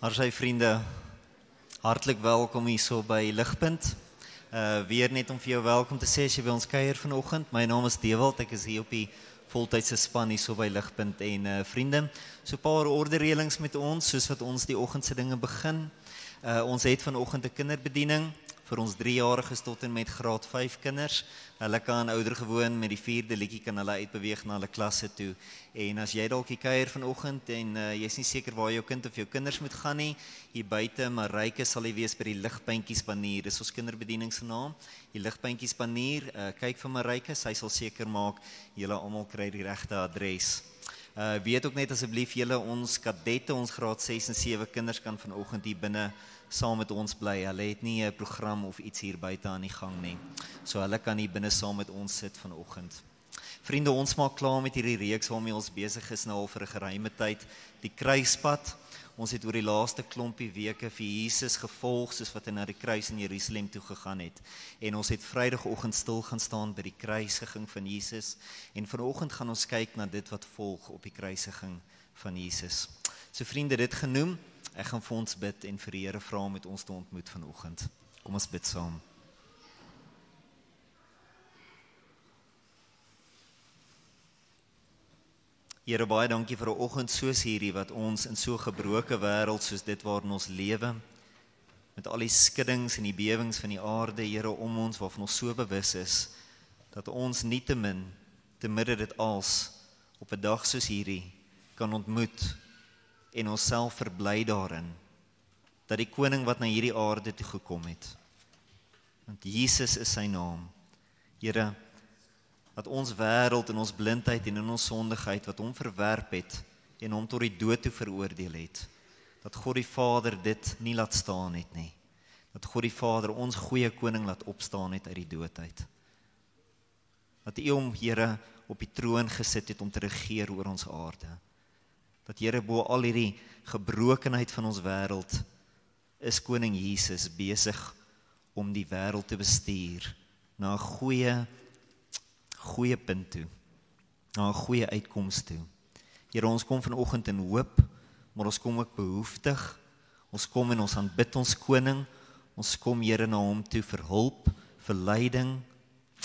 Maar sy vriende, hartlik welkom hier so by Ligpunt. Weer net om vir jou welkom te sê as jy by ons kuier vanoggend. My naam is Dewald, ek is hier op die voltydse span hier so by Ligpunt en vriende, so 'n paar orderreëlings met ons, soos wat ons die oggendse dinge begin. Ons het vanoggend 'n kinderbediening vir ons 3-jariges tot en met graad 5 kinders. Hulle kan ouer gewoon met die 4de liedjie kan hulle uitbeweeg na hulle klasse toe. En as jy dalk hier kuier vanoggend en jy's nie seker waar jou kind of jou kinders moet gaan nie, hier buite Maryke sal hy wees by die Ligpuntjiespanier. Dis ons kinderbediening se naam. Die Ligpuntjiespanier, kyk vir Maryke, sy sal seker maak julle almal kry die regte adres. Weet ook net asseblief julle ons kadette, ons graad 6 en 7 kinders kan vanoggend hier binne saam met ons bly. Hulle het nie 'n program of iets hier buite aan die gang nie. So hulle kan hier binne saam met ons sit vanoggend. Vriende, ons maak klaar met hierdie reeks waarmee ons besig is nou al vir 'n geruime tyd, die kruispad. Ons het oor die laaste klompie weke vir Jesus gevolg soos wat hy na die kruis in Jerusalem toe gegaan het. En ons het Vrydagoggend stil gaan staan by die kruisiging van Jesus. En vanoggend gaan ons kyk na dit wat volg op die kruisiging van Jesus. So vriende, dit genoem, ek gaan vir ons bid en vir die Here vra om met ons te ontmoet vanoggend. Kom ons bid saam. Here, baie dankie vir 'n oggend soos hierdie wat ons in so 'n gebroke wêreld soos dit waarin ons lewe, met al die skuddings en die bewings van die aarde, Here, om ons waarvan ons so bewus is, dat ons nietemin, te midde dit als, op 'n dag soos hierdie, kan ontmoet en onsself verbly daarin, dat die koning wat na hierdie aarde toe gekom het, want Jesus is sy naam, Here, dat ons wêreld in ons blindheid en in ons sondigheid wat hom verwerp het en hom tot die dood toe veroordeel het, dat God die Vader dit nie laat staan het nie, dat God die Vader ons goeie koning laat opstaan het uit die dood uit, dat U hom, Here, op die troon gesit het om te regeer oor ons aarde, dat Here, bo al hierdie gebrokenheid van ons wêreld, is koning Jesus besig om die wêreld te bestuur na 'n goeie punt toe, na 'n goeie uitkoms toe. Here, ons kom vanoggend in hoop, maar ons kom ook behoeftig, ons kom en ons aanbid ons koning, ons kom, Here, na hom toe vir hulp, vir leiding,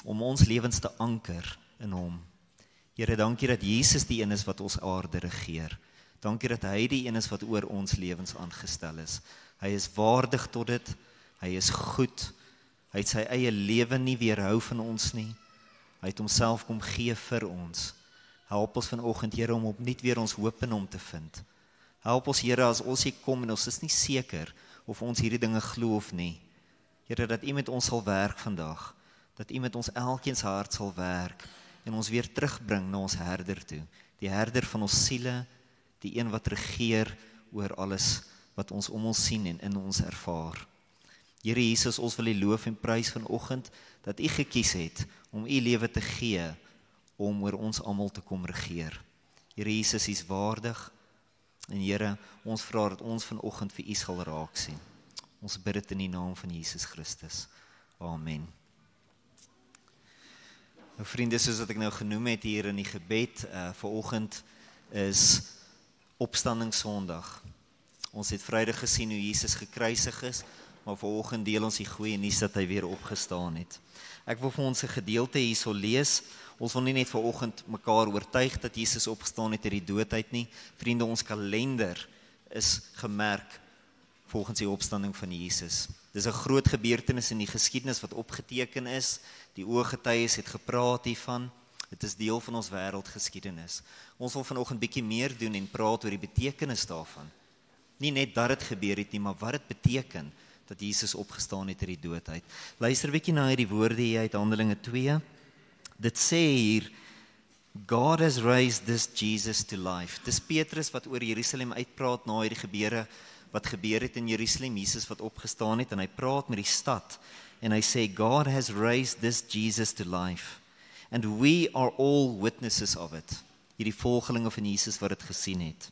om ons lewens te anker in hom. Here, dankie dat Jesus die een is wat ons aarde regeer. Dankie dat hy die een is wat oor ons lewens aangestel is. Hy is waardig tot dit, hy is goed, hy het sy eie lewe nie weerhou van ons nie, hy het homself kom gee vir ons. Help ons vanoggend, Here, om opnuut weer ons hoop in hom te vind. Help ons, Here, as ons hier kom en ons is nie seker of ons hierdie dinge glo of nie. Here, dat U met ons sal werk vandag, dat U met ons elkeen se hart sal werk en ons weer terugbring na ons herder toe, die herder van ons siele, die een wat regeer oor alles wat ons om ons sien en in ons ervaar. Here Jesus, ons wil U loof en prys vanoggend dat U gekies het om U lewe te gee om oor ons almal te kom regeer. Here Jesus, U is waardig en Here, ons vra dat ons vanoggend vir U sal raak sien. Ons bid dit in die naam van Jesus Christus. Amen. Nou vriende, soos wat ek nou genoem het hier in die gebed, vanoggend is Opstandingssondag. Ons het Vrydag gesien hoe Jesus gekruisig is, maar vanoggend deel ons die goeie nuus dat hy weer opgestaan het. Ek wil vir ons 'n gedeelte hierso lees. Ons wil nie net vanoggend mekaar oortuig dat Jesus opgestaan het uit die dood uit nie. Vriende, ons kalender is gemerk volgens die opstanding van Jesus. Dis 'n groot gebeurtenis in die geskiedenis wat opgeteken is. Die ooggetuies het gepraat hiervan. Dit is deel van ons wêreldgeskiedenis. Ons wil vanoggend bietjie meer doen en praat oor die betekenis daarvan. Nie net dat dit gebeur het nie, maar wat dit beteken dat Jesus opgestaan het uit die dood uit. Luister bietjie na hierdie woorde hier uit Handelinge 2. Dit sê hier, God has raised this Jesus to life. Dis Petrus wat oor Jerusalem uitpraat na hierdie gebeure wat gebeur het in Jerusalem, Jesus wat opgestaan het, en hy praat met die stad, en hy sê, God has raised this Jesus to life, and we are all witnesses of it. Hierdie volgelinge van Jesus wat dit gesien het.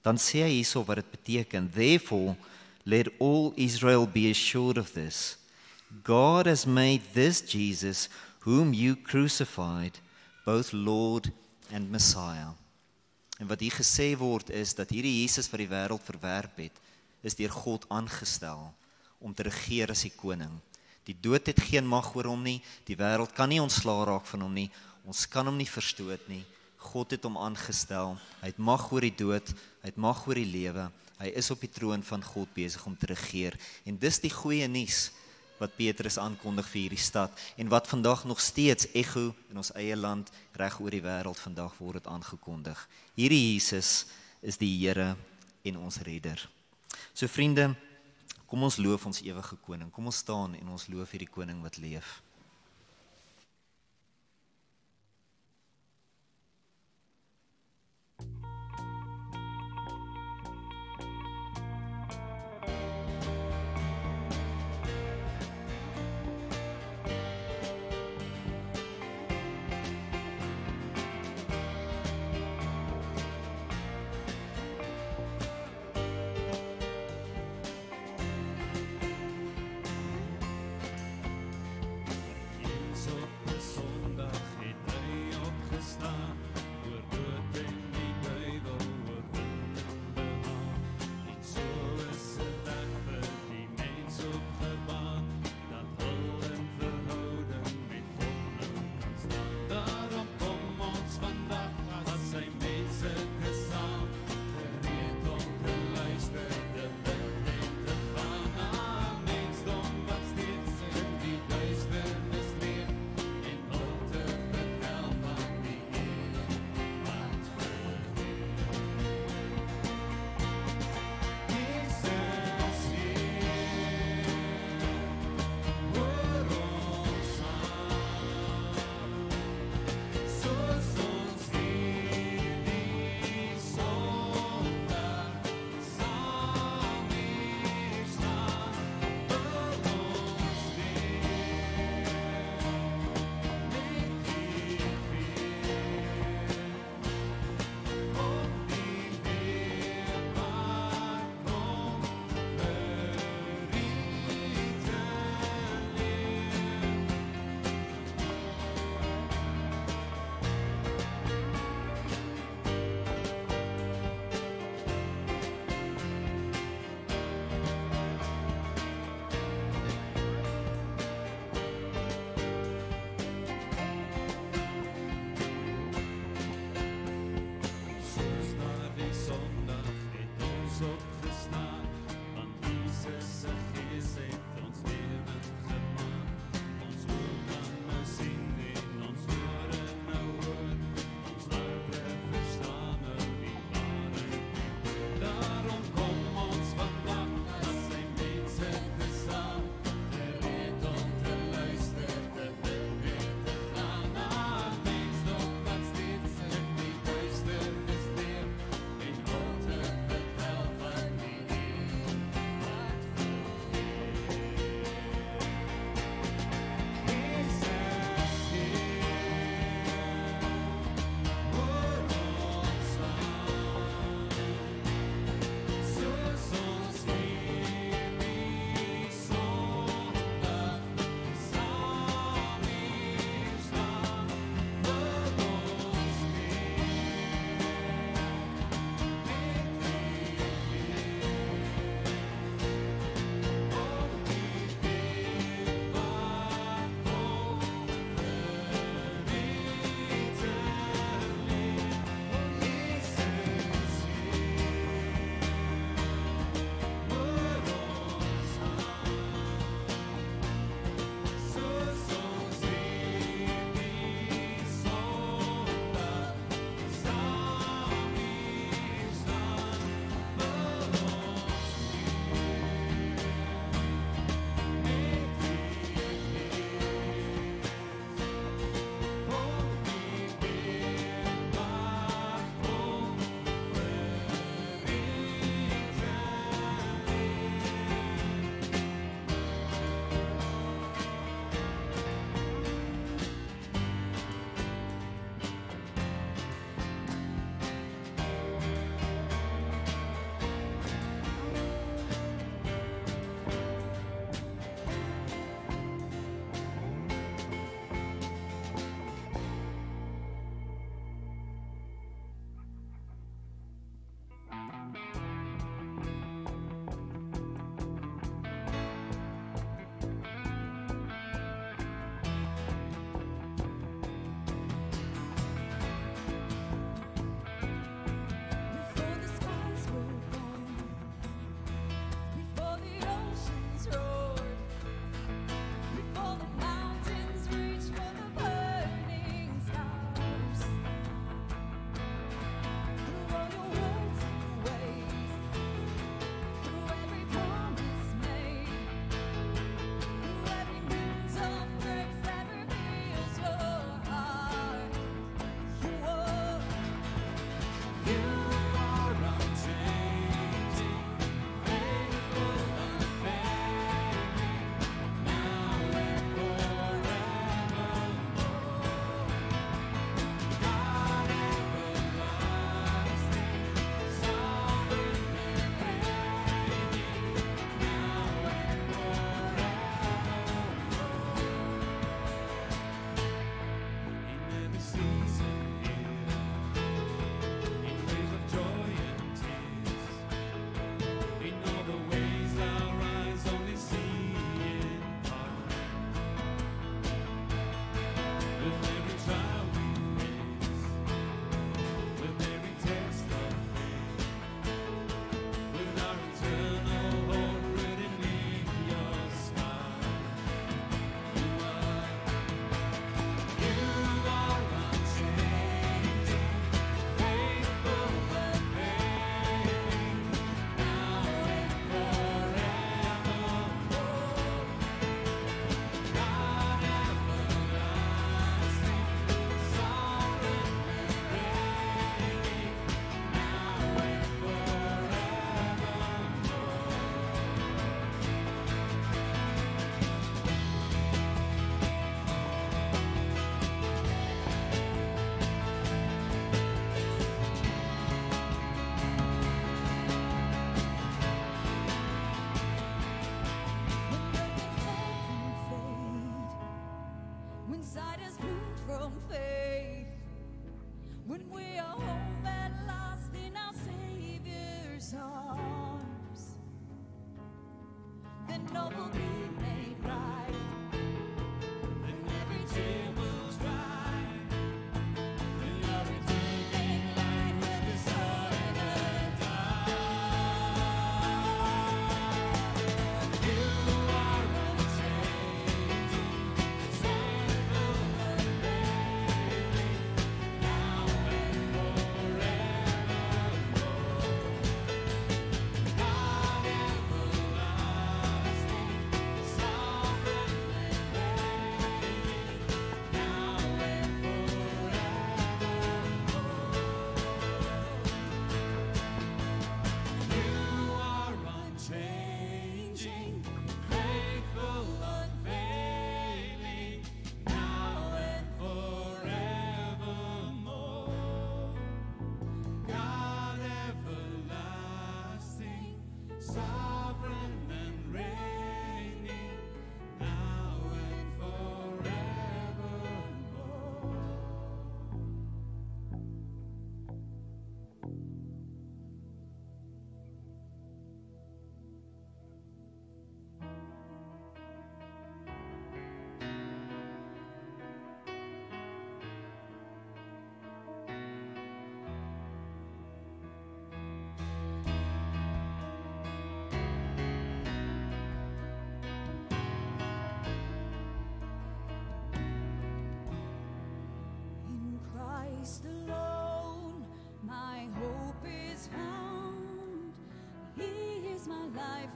Dan sê hy hierso wat dit beteken, therefore, let all Israel be assured of this. God has made this Jesus, whom you crucified, both Lord and Messiah. En wat hier gesê word is, dat hierdie Jesus wat die wêreld verwerp het, is deur God aangestel om te regeer as die koning. Die dood het geen mag oor hom nie, die wêreld kan nie ontslaa raak van hom nie, ons kan hom nie verstoot nie. God het hom aangestel, hy het mag oor die dood, hy het mag oor die lewe, hy is op die troon van God besig om te regeer. En dis die goeie nuus wat Petrus aankondig vir hierdie stad, en wat vandag nog steeds echo in ons eie land, reg oor die wêreld vandag word dit aangekondig. Hierdie Jesus is die Here en ons redder. So vriende, kom ons loof ons ewige koning, kom ons staan en ons loof hierdie koning wat leef.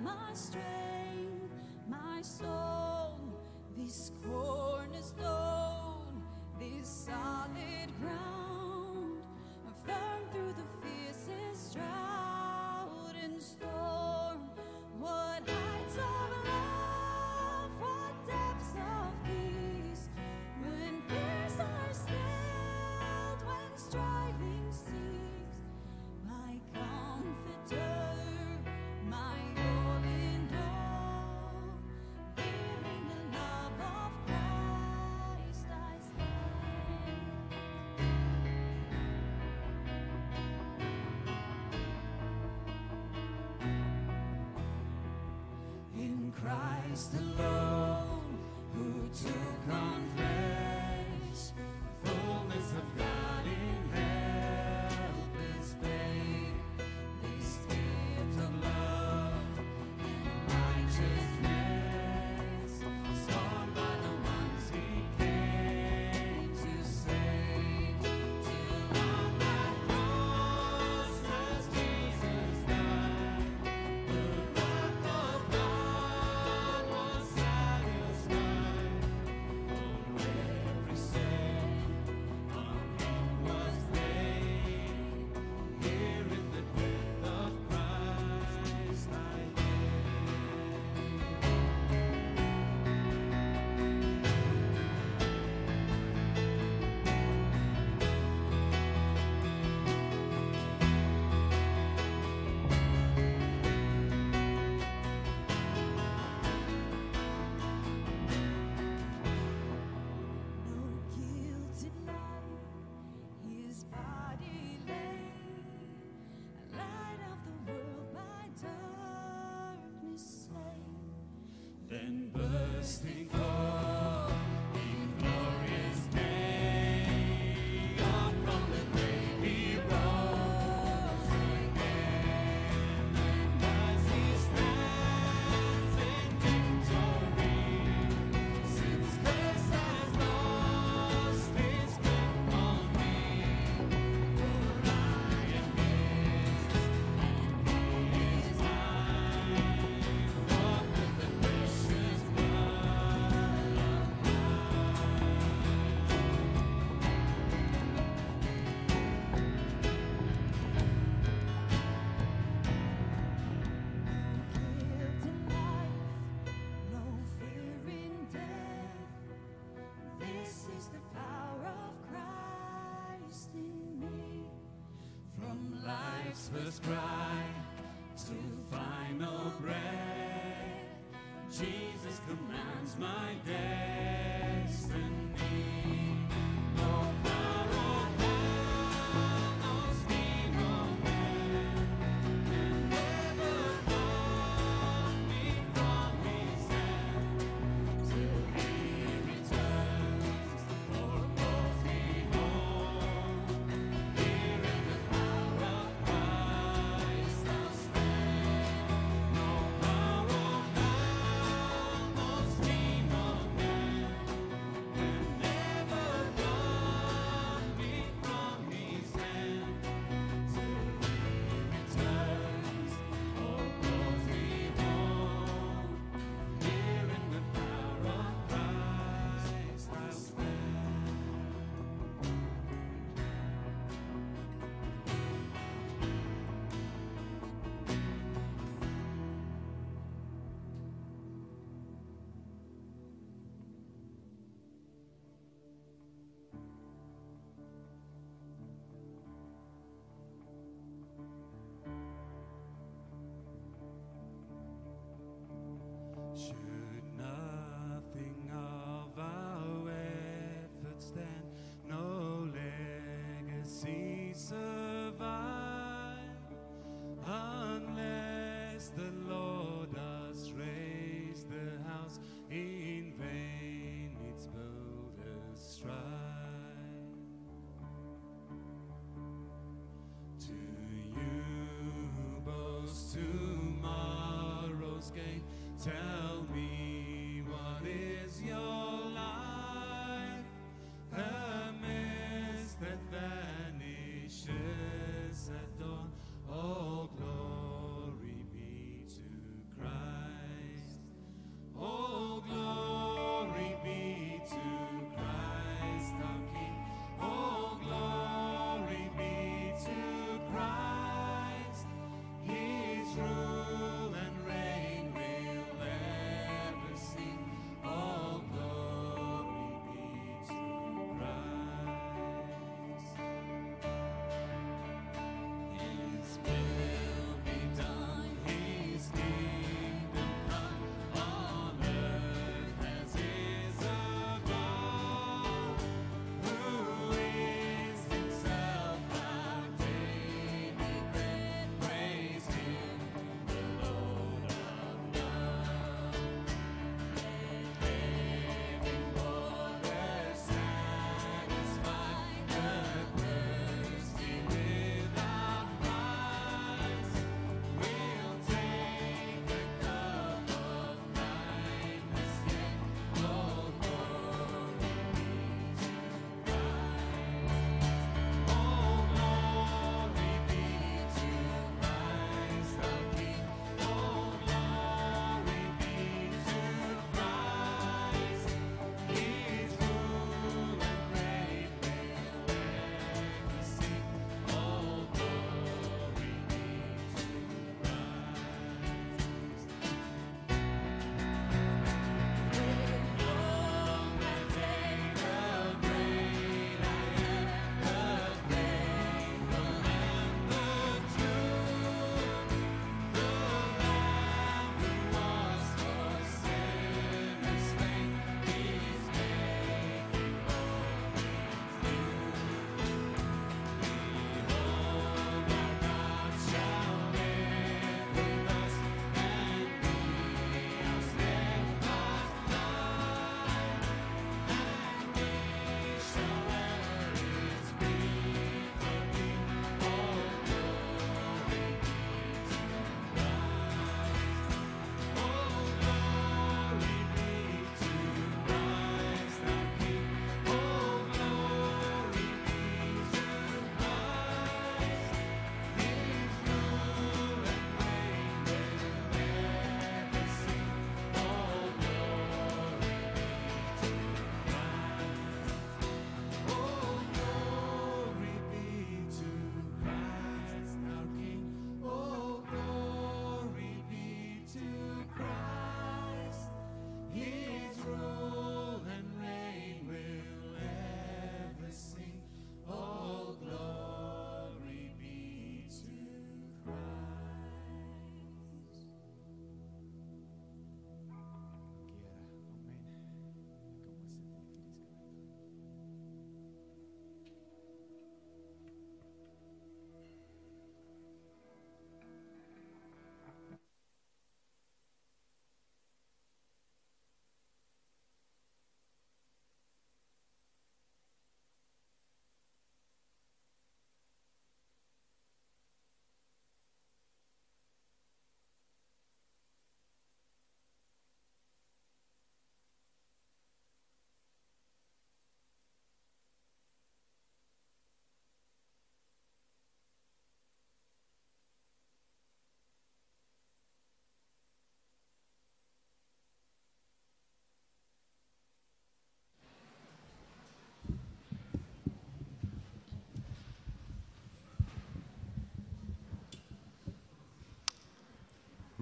my strength, my song, this cornerstone, this solid ground, firm through the fiercest drought and storm. What heights of love, what depths of peace, when fears are stilled, when striving cease. My comforter, my all in all, here in the love of Christ I stand. In Christ alone, who took on flesh, fullness of God in helpless babe, this gift of love and righteousness, scorned by the ones He came to save. Till on that cross as Jesus died, the wrath of God was satisfied. For every sin on Him was laid. Here in the death of Christ I no guilt in life, His body lay, a light of the world by darkness slain. Then bursting forth in glorious day, up from the grave He rose again. And as He stands in victory, since curse has lost its grip on me, for I am His and He is mine, bought with the precious blood of guilt in life, no fear in death. This is the power of Christ in me. From life's first cry to final breath, Jesus commands my destiny. No power of hell, no scheme of man can ever pluck me from His hand. Till He returns or calls me home, here in the power of Christ I'll stand. No power of hell, no scheme of man can never pluck me from His hand. Till He returns or calls me home, here in the power of Christ I'll stand. Should nothing of our efforts stand, no legacy survive, unless the Lord does raise the house, in vain its builders strive. To you who boast tomorrow's gain, tell me, what is your life? A mist that vanishes at dawn. Oh, glory be to Christ.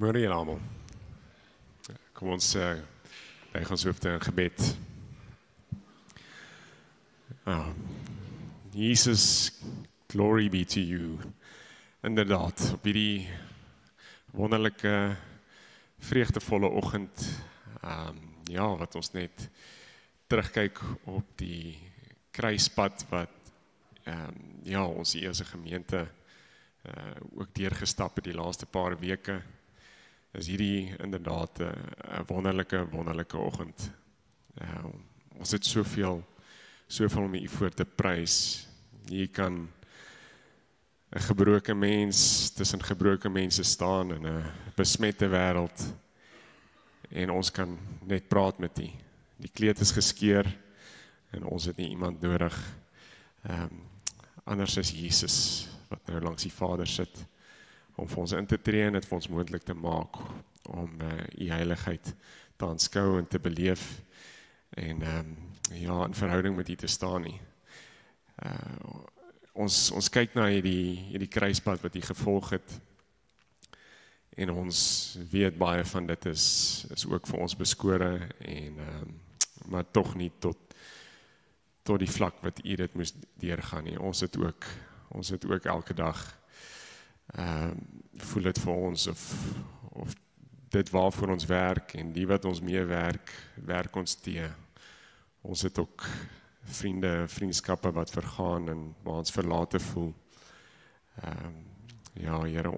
Môre julle almal. Kom ons neig ons hoofde in gebed. Jesus, glory be to you. Inderdaad, op hierdie wonderlike, vreugdevolle oggend, wat ons net terugkyk op die kruispad wat ons eerste gemeente ook deurgestap het die laaste paar weke. Is hierdie inderdaad 'n wonderlike oggend. Ons het soveel om U voor te prys. Hier kan 'n gebroke mens tussen gebroke mense staan in 'n besmette wêreld en ons kan net praat met U. Die kleed is geskeur en ons het nie iemand nodig anders as Jesus wat nou langs die Vader sit om vir ons in te tree en dit vir ons moontlik te maak om U heiligheid te aanskou en te beleef en in verhouding met U te staan nie. Ons kyk na hierdie kruispad wat U gevolg het en ons weet baie van dit is ook vir ons beskore en maar tog nie tot die vlak wat U dit moes deurgaan nie. Ons het ook elke dag voel dit vir ons of dit waarvoor ons werk en die wat ons mee werk ons tee. Ons het ook vriendskappe wat vergaan en waar ons verlate voel. Here,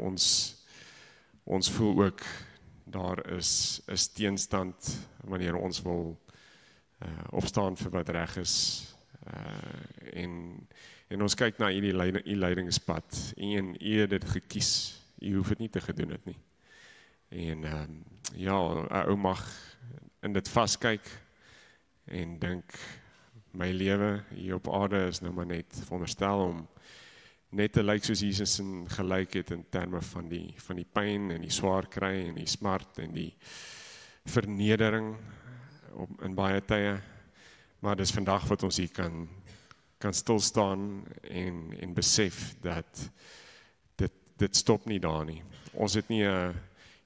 ons voel ook daar is teenstand wanneer ons wil opstaan vir wat reg is. En ons kyk na U leidingspad en U het dit gekies. U hoef dit nie te gedoen het nie. En 'n ou mag in dit vaskyk en dink my lewe hier op aarde is nou maar net veronderstel om net te lyk soos Jesus en gelyk het in terme van die pyn en die swaar kry en die smart en die vernedering in baie tye. Maar dis vandag wat ons hier kan stil staan en besef dat dit stop nie daar nie. Ons het nie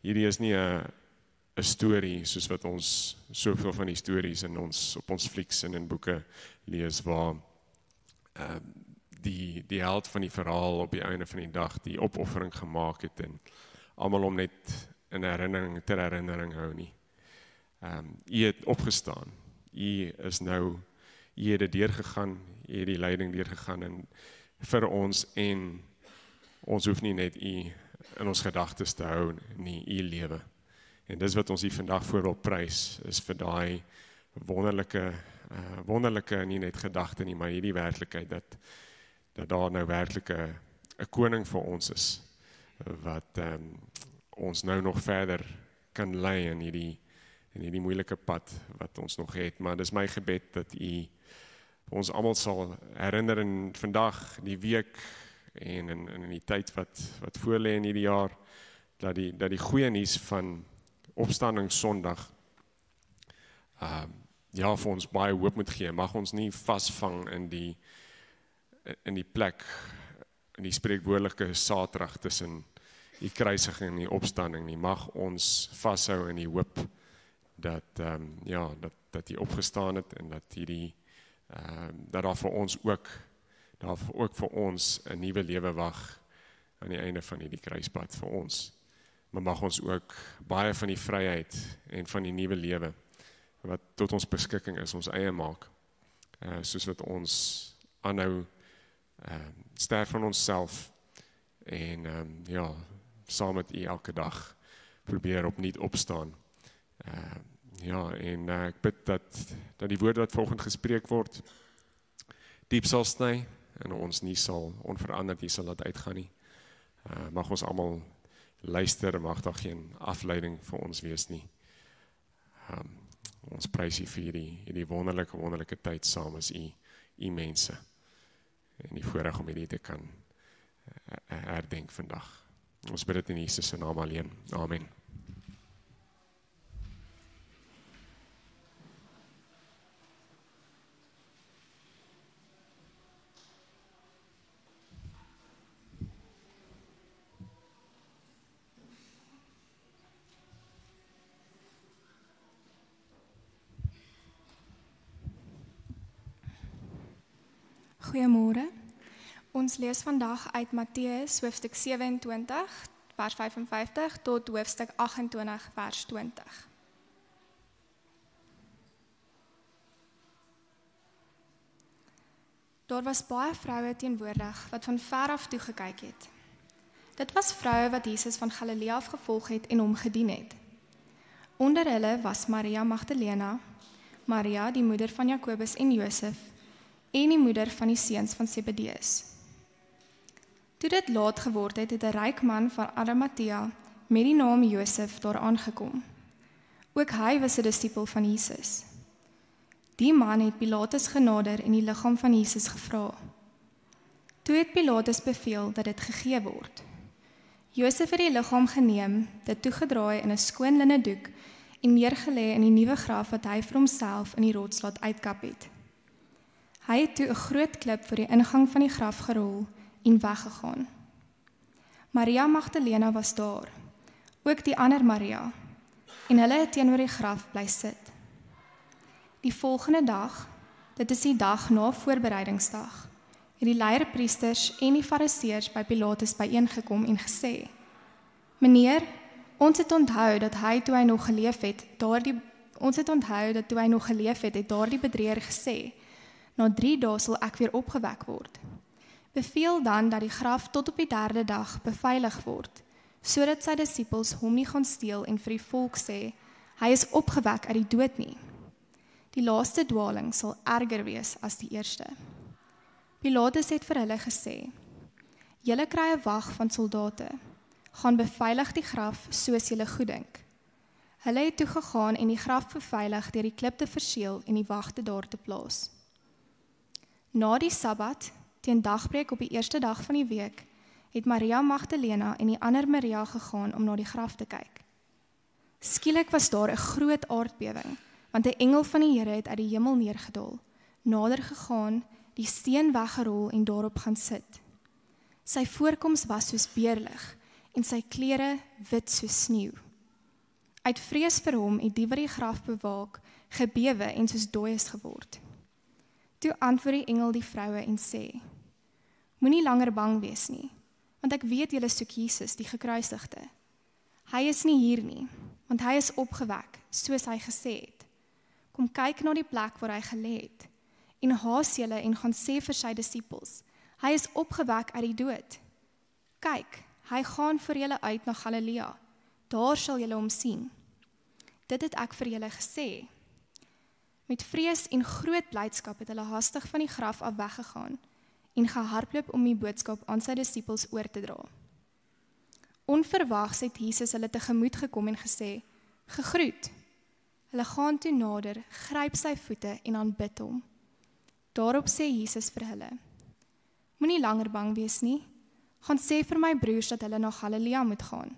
hierdie is nie 'n storie soos wat ons soveel van die stories op ons flieks en in boeke lees waar die held van die verhaal op die einde van die dag die opoffering gemaak het en almal om net in herinnering hou nie. U het opgestaan. U is nou, U het dit deurgegaan, U het die lyding deurgegaan en vir ons en ons hoef nie net U in ons gedagtes te hou nie, U lewe. En dis wat ons hier vandag voor wil prys, is vir daai wonderlike nie net gedagte nie, maar hierdie werklikheid dat daar nou werklik 'n koning vir ons is, wat ons nou nog verder kan lei in hierdie moeilike pad wat ons nog het. Maar dis my gebed dat U ons almal sal herinner in vandag, die week en in die tyd wat voor lê in hierdie jaar, dat die goeie nuus van Opstanding Sondag vir ons baie hoop moet gee. Mag ons nie vasvang in die plek, in die spreekwoordelike saadrag tussen die kruisiging en die opstanding nie. Mag ons vashou in die hoop dat hy opgestaan het en dat daar vir ons ook vir ons 'n nuwe lewe wag aan die einde van hierdie kruispad vir ons. Maar mag ons ook baie van die vryheid en van die nuwe lewe wat tot ons beskikking is, ons eie maak. Soos wat ons aanhou sterf van onsself en saam met U elke dag probeer opnuut opstaan. En ek bid dat die woord wat vanoggend gespreek word diep sal sny en ons nie sal onveranderd hier sal laat uitgaan nie. Mag ons almal luister, mag daar geen afleiding vir ons wees nie. Ons prys U vir hierdie wonderlike tyd saam as U mense en die voorreg om hierdie te kan herdenk vandag. Ons bid dit in Jesus se naam alleen. Amen. Goeiemôre. Ons lees vandag uit Matteus hoofstuk 27 vers 55 tot hoofstuk 28 vers 20. Daar was baie vroue teenwoordig wat van ver af toe gekyk het. Dit was vroue wat Jesus van Galilea af gevolg het en hom gedien het. Onder hulle was Maria Magdalena, Maria die moeder van Jakobus en Josef en die moeder van die seuns van Zebedeus. Toe dit laat geword het, het 'n ryk man van Arimatea met die naam Josef daar aangekom. Ook hy was 'n disipel van Jesus. Die man het Pilatus genader en die liggaam van Jesus gevra. Toe het Pilatus beveel dat dit gegee word. Josef het die liggaam geneem, dit toegedraai in 'n skoon linne doek en neergelê in die nuwe graf wat hy vir homself in die rots laat uitkap het. Hy het toe 'n groot klip voor die ingang van die graf gerol en weggegaan. Maria Magdalena was daar, ook die ander Maria, en hulle het teenoor die graf bly sit. Die volgende dag, dit is die dag na voorbereidingsdag, het die leierpriesters en die fariseërs by Pilatus byeengekom en gesê: Meneer, ons het onthou dat toe hy nog geleef het, daardie bedrieger gesê: Na 3 dae sal ek weer opgewek word. Beveel dan dat die graf tot op die 3de dag beveilig word, sodat sy disippels hom nie gaan steel en vir die volk sê: Hy is opgewek uit die dood nie. Die laaste dwaling sal erger wees as die eerste. Pilatus het vir hulle gesê: Julle kry 'n wag van soldate, gaan beveilig die graf soos julle goeddink. Hulle het toe gegaan en die graf beveilig deur die klip te verseël en die wagte daar te plaas. Na die Sabbat, teen dagbreek op die eerste dag van die week, het Maria Magdalena en die ander Maria gegaan om na die graf te kyk. Skielik was daar 'n groot aardbewing, want 'n engel van die Here het uit die hemel neergedaal, nader gegaan, die steen weggerol en daarop gaan sit. Sy voorkoms was soos weerlig en sy klere wit soos sneeu. Uit vrees vir hom het die wat die graf bewaak, gebewe en soos dooies geword. Toe antwoord die engel die vroue en sê: Moenie langer bang wees nie, want ek weet julle soek Jesus, die gekruisigde. Hy is nie hier nie, want hy is opgewek, soos hy gesê het. Kom kyk na die plek waar hy gelê het, en haas julle en gaan sê vir sy disippels: Hy is opgewek uit die dood. Kyk, hy gaan vir julle uit na Galilea, daar sal julle hom sien. Dit het ek vir julle gesê. Met vrees en groot blydskap het hulle hastig van die graf af weggegaan en gehardloop om die boodskap aan sy disippels oor te dra. Onverwags het Jesus hulle tegemoet gekom en gesê: Gegroet. Hulle gaan toe nader, gryp sy voete en aanbid hom. Daarop sê Jesus vir hulle: Moenie langer bang wees nie. Gaan sê vir my broers dat hulle na Galilea moet gaan.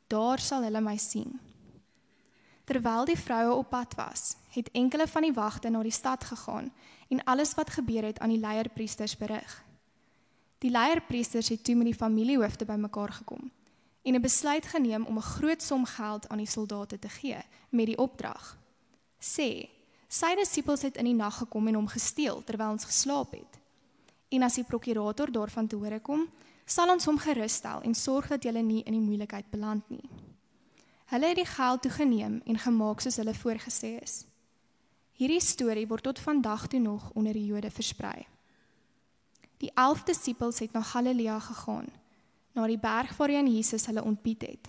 Daar sal hulle my sien. Terwyl die vroue op pad was, het enkele van die wagte na die stad gegaan en alles wat gebeur het aan die leierpriesters berig. Die leierpriesters het toe met die familiehoofde bymekaar gekom en 'n besluit geneem om 'n groot som geld aan die soldate te gee met die opdrag: Sê, sy disippels het in die nag gekom en hom gesteel terwyl ons geslaap het. En as die prokurator daarvan te hore kom, sal ons hom gerusstel en sorg dat julle nie in die moeilikheid beland nie. Hulle het die geld toegeneem en gemaak soos hulle voorgesê is. Hierdie storie word tot vandag toe nog onder die Jode versprei. Die 11 disippels het na Galilea gegaan, na die berg waarheen Jesus hulle ontbied het.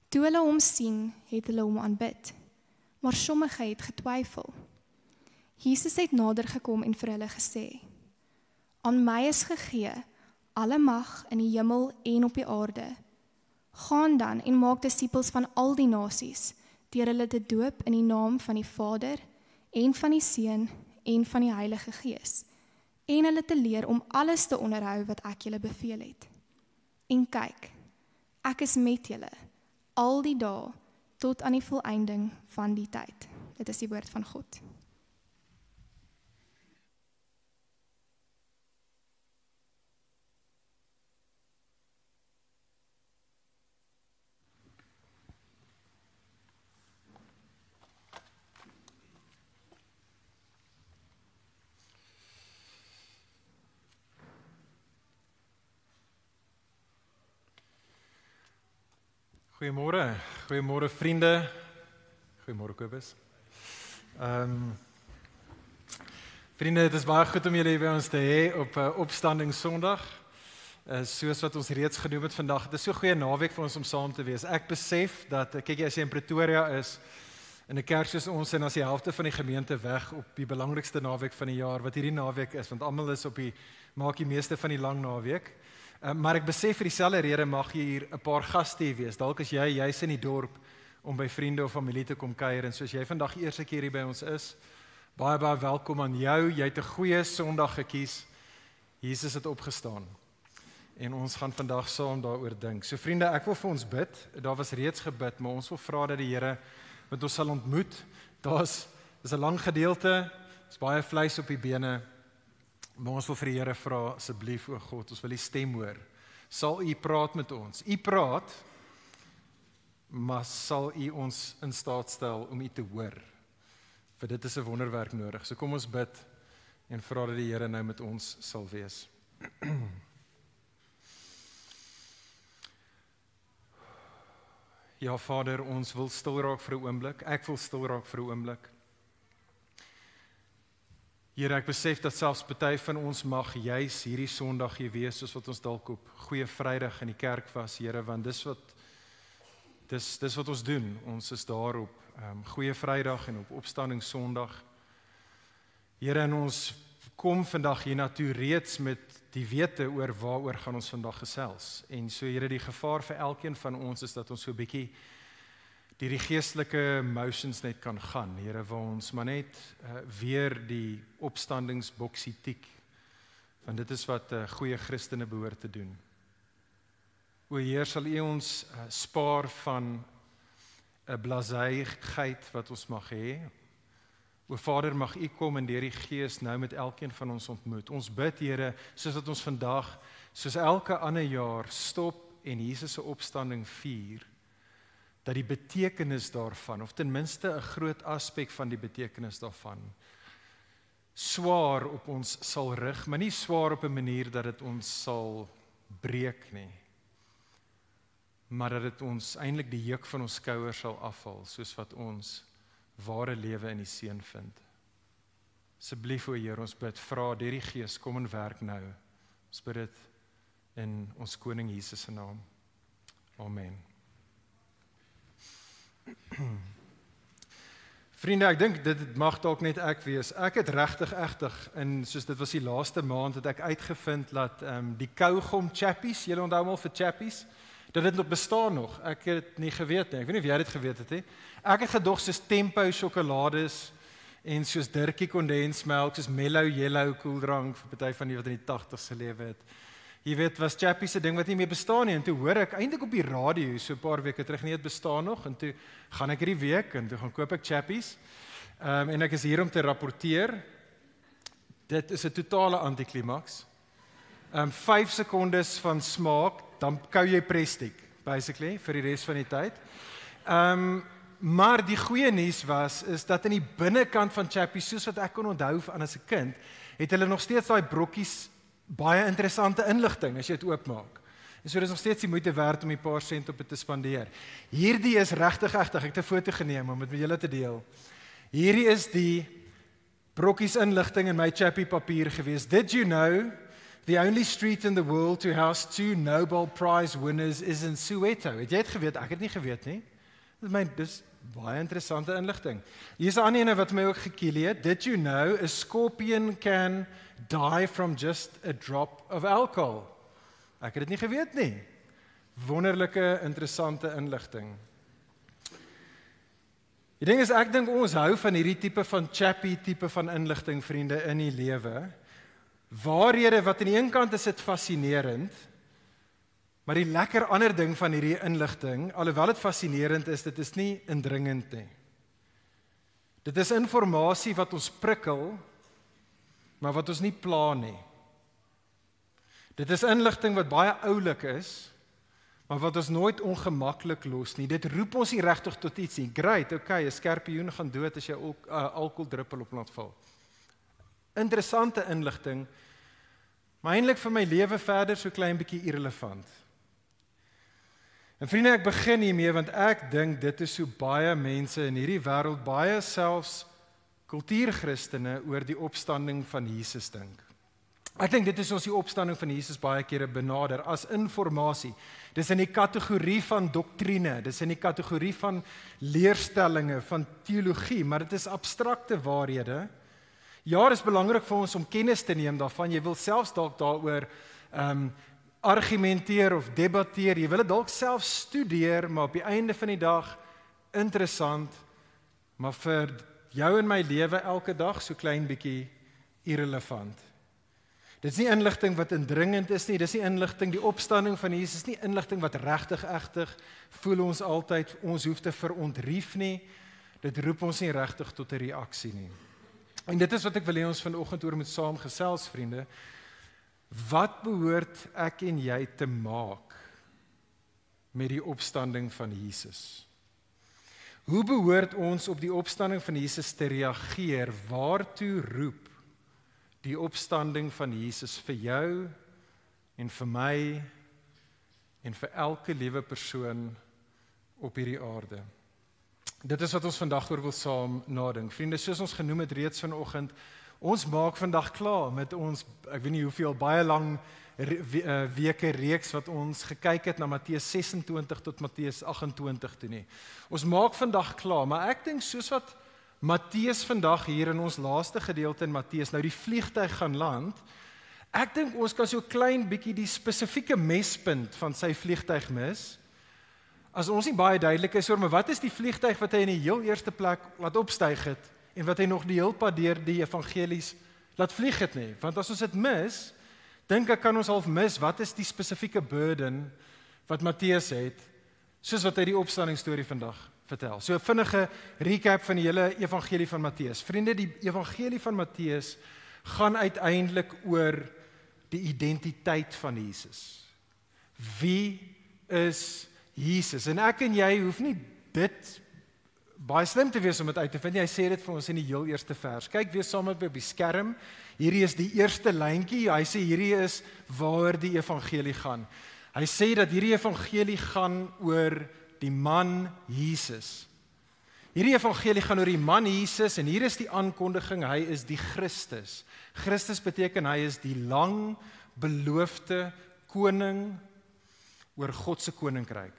Toe hulle hom sien, het hulle hom aanbid, maar sommige het getwyfel. Jesus het nader gekom en vir hulle gesê: Aan my is gegee alle mag in die hemel en op die aarde. Gaan dan en maak disippels van al die nasies, deur hulle te doop in die naam van die Vader en van die Seun en van die Heilige Gees, en hulle te leer om alles te onderhou wat ek julle beveel het. En kyk, ek is met julle al die dae tot aan die volëinding van die tyd. Dit is die woord van God. Goeiemôre. Goeiemôre vriende. Goeiemôre Kobus. Vriende, dit is baie goed om julle hier by ons te hê op Opstanding Sondag. Soos wat ons reeds genoem het vandag, dit is so 'n goeie naweek vir ons om saam te wees. Ek besef dat, kyk jy, as jy in Pretoria is, in 'n kerk soos ons, en as die helfte van die gemeente weg op die belangrikste naweek van die jaar, wat hierdie naweek is, want almal is maak die meeste van die lang naweek. Maar ek besef vir dieselfde rede mag hier 'n paar gaste hier wees. Dalk is jy's in die dorp om by vriende of familie te kom kuier, en soos jy vandag die eerste keer hier by ons is, baie welkom aan jou. Jy het 'n goeie Sondag gekies. Jesus het opgestaan. En ons gaan vandag saam daaroor dink. So vriende, ek wil vir ons bid. Daar was reeds gebid, maar ons wil vra dat die Here met ons sal ontmoet. Dis 'n lang gedeelte, is baie vleis op die bene. Maar ons wil vir die Here vra, asseblief o God, ons wil die stem hoor. Sal U praat met ons? U praat, maar sal U ons in staat stel om U te hoor? Vir dit is 'n wonderwerk nodig. So kom ons bid en vra dat die Here nou met ons sal wees. Ja Vader, ons wil stil raak vir 'n oomblik. Ek wil stil raak vir 'n oomblik. Here, ek besef dat selfs party van ons mag juis hierdie Sondag hier wees, soos wat ons dalk op Goeie Vrydag in die kerk was, Here, want dis wat ons doen. Ons is daar op Goeie Vrydag en op Opstanding Sondag. Here, en ons kom vandag hiernatoe reeds met die wete oor waaroor gaan ons vandag gesels. En so Here, die gevaar vir elkeen van ons is dat ons so 'n bietjie die geestelike motions net kan gaan, Here, waar ons maar net weer die opstandingsboksie tik, want dit is wat goeie Christene behoort te doen. O Heer, sal U ons spaar van 'n blaseigheid wat ons mag hê. O Vader, mag U kom en deur die Gees nou met elkeen van ons ontmoet. Ons bid, Here, soos wat ons vandag, soos elke ander jaar, stop en Jesus se opstanding vier, dat die betekenis daarvan, of ten minste 'n groot aspek van die betekenis daarvan, swaar op ons sal rig, maar nie swaar op 'n manier dat dit ons sal breek nie, maar dat dit ons eintlik die juk van ons skouers sal afval, soos wat ons ware lewe in die Seun vind. Asseblief o Heer, ons bid, vra deur die Gees, kom en werk nou. Ons bid dit in ons Koning Jesus se naam. Amen. Vriende, ek dink dit mag dalk net ek wees. Ek het regtig, en soos dit was die laaste maand, het ek uitgevind dat die Kaugom chappies, julle onthou al vir chappies, dat dit nog bestaan nog. Ek het nie geweet nie. Ek weet nie of jy dit geweet het nie. Ek het gedog soos Tempo sjokolades en soos Dirkie kondensmelk, soos Mellow Yellow koeldrank vir party van die wat in die 80s gelewe het. Jy weet, was chappies se ding wat nie meer bestaan nie, en toe hoor ek eintlik op die radio so 'n paar weke terug, nie dit bestaan nog, en toe gaan ek hierdie week en toe gaan koop ek chappies. En ek is hier om te rapporteer. Dit is 'n totale antiklimaks. 5 sekondes van smaak, dan kou jy Prestig, basically, vir die res van die tyd. Maar die goeie nuus is dat in die binnekant van chappies, soos wat ek kon onthou as 'n kind, het hulle nog steeds daai brokkies baie interessante inligting as jy dit oopmaak. En so dis nog steeds die moeite werd om 'n paar sent op dit te spandeer. Hierdie is regtig, ek het 'n foto geneem om dit met julle te deel. Hierdie is die brokkies inligting in my chappie papier gewees. Did you know the only street in the world to house 2 Nobel Prize winners is in Soweto? Het jy dit geweet? Ek het nie geweet nie. Dis baie interessante inligting. Hier is 'n ander ene wat my ook gekiel het. Did you know a scorpion can die from just a drop of alcohol? Ek het dit nie geweet nie. Wonderlike, interessante inligting. Die ding is, ek dink ons hou van hierdie tipe van chappy tipe van inligting, vriende, in die lewe. Waarhede wat aan die een kant is dit fascinerend, maar die lekker ander ding van hierdie inligting, alhoewel dit fascinerend is, dit is nie indringend nie. Dit is inligting wat ons prikkel, maar wat ons nie pla nie. Dit is inligting wat baie oulik is, maar wat ons nooit ongemaklik los nie. Dit roep ons nie regtig tot iets nie. Great, okay, 'n skorpioen gaan dood as jy alkoholdruppel op laat val. Interessante inligting, maar eintlik vir my lewe verder so klein bietjie irrelevant. En vriende, ek begin hiermee want ek dink dit is so baie mense in hierdie wêreld, baie selfs kultuurchristene oor die opstanding van Jesus dink. Ek dink dit is ons die opstanding van Jesus baie kere benader as informasie. Dis in die kategorie van doktrine, dis in die kategorie van leerstellinge, van teologie, maar dit is abstrakte waarhede. Ja, dit is belangrik vir ons om kennis te neem daarvan. Jy wil selfs dalk daaroor argumenteer of debatteer. Jy wil dit dalk self studeer, maar op die einde van die dag interessant, maar vir jou en my lewe elke dag so klein bietjie irrelevant. Dit is nie inligting wat indringend is nie, dis nie inligting, die opstanding van Jesus, nie inligting wat regtig voel ons altyd, ons hoef te verontrief nie, dit roep ons nie regtig tot 'n reaksie nie. En dit is wat ek wil hê ons vanoggend oor moet saam gesels, vriende. Wat behoort ek en jy te maak met die opstanding van Jesus? Hoe behoort ons op die opstanding van Jesus te reageer? Waartoe roep die opstanding van Jesus vir jou en vir my en vir elke liewe persoon op hierdie aarde? Dit is wat ons vandag oor wil saam nadink. Vriende, soos ons genoem het reeds vanoggend, ons maak vandag klaar met ons, ek weet nie hoeveel, baie lang weke reeks wat ons gekyk het na Matteus 26 tot Matteus 28 toe nie. Ons maak vandag klaar, maar ek dink soos wat Matteus vandag hier in ons laaste gedeelte in Matteus nou die vliegtuig gaan land, ek dink ons kan so klein bietjie die spesifieke mespunt van sy vliegtuig mis, as ons nie baie duidelik is oor, maar wat is die vliegtuig wat hy in die heel eerste plek laat opstyg het, en wat hy nog die heel pad deur die evangelies laat vlieg het nie, want as ons dit mis, dink ek kan ons half mis, wat is die spesifieke burden wat Matteus het, soos wat hy die opstandingsstorie vandag vertel. So 'n vinnige recap van die hele evangelie van Matteus. Vriende, die evangelie van Matteus gaan uiteindelik oor die identiteit van Jesus. Wie is Jesus? En ek en jy hoef nie dit baie slim te wees om dit uit te vind. Hy sê dit vir ons in die heel eerste vers. Kyk weer saam met my op die skerm. Hierdie is die eerste lyntjie. Hy sê hierdie is waar die evangelie gaan. Hy sê dat hierdie evangelie gaan oor die man Jesus. Hierdie evangelie gaan oor die man Jesus en hier is die aankondiging, hy is die Christus. Christus beteken hy is die lang beloofde koning oor God se koninkryk.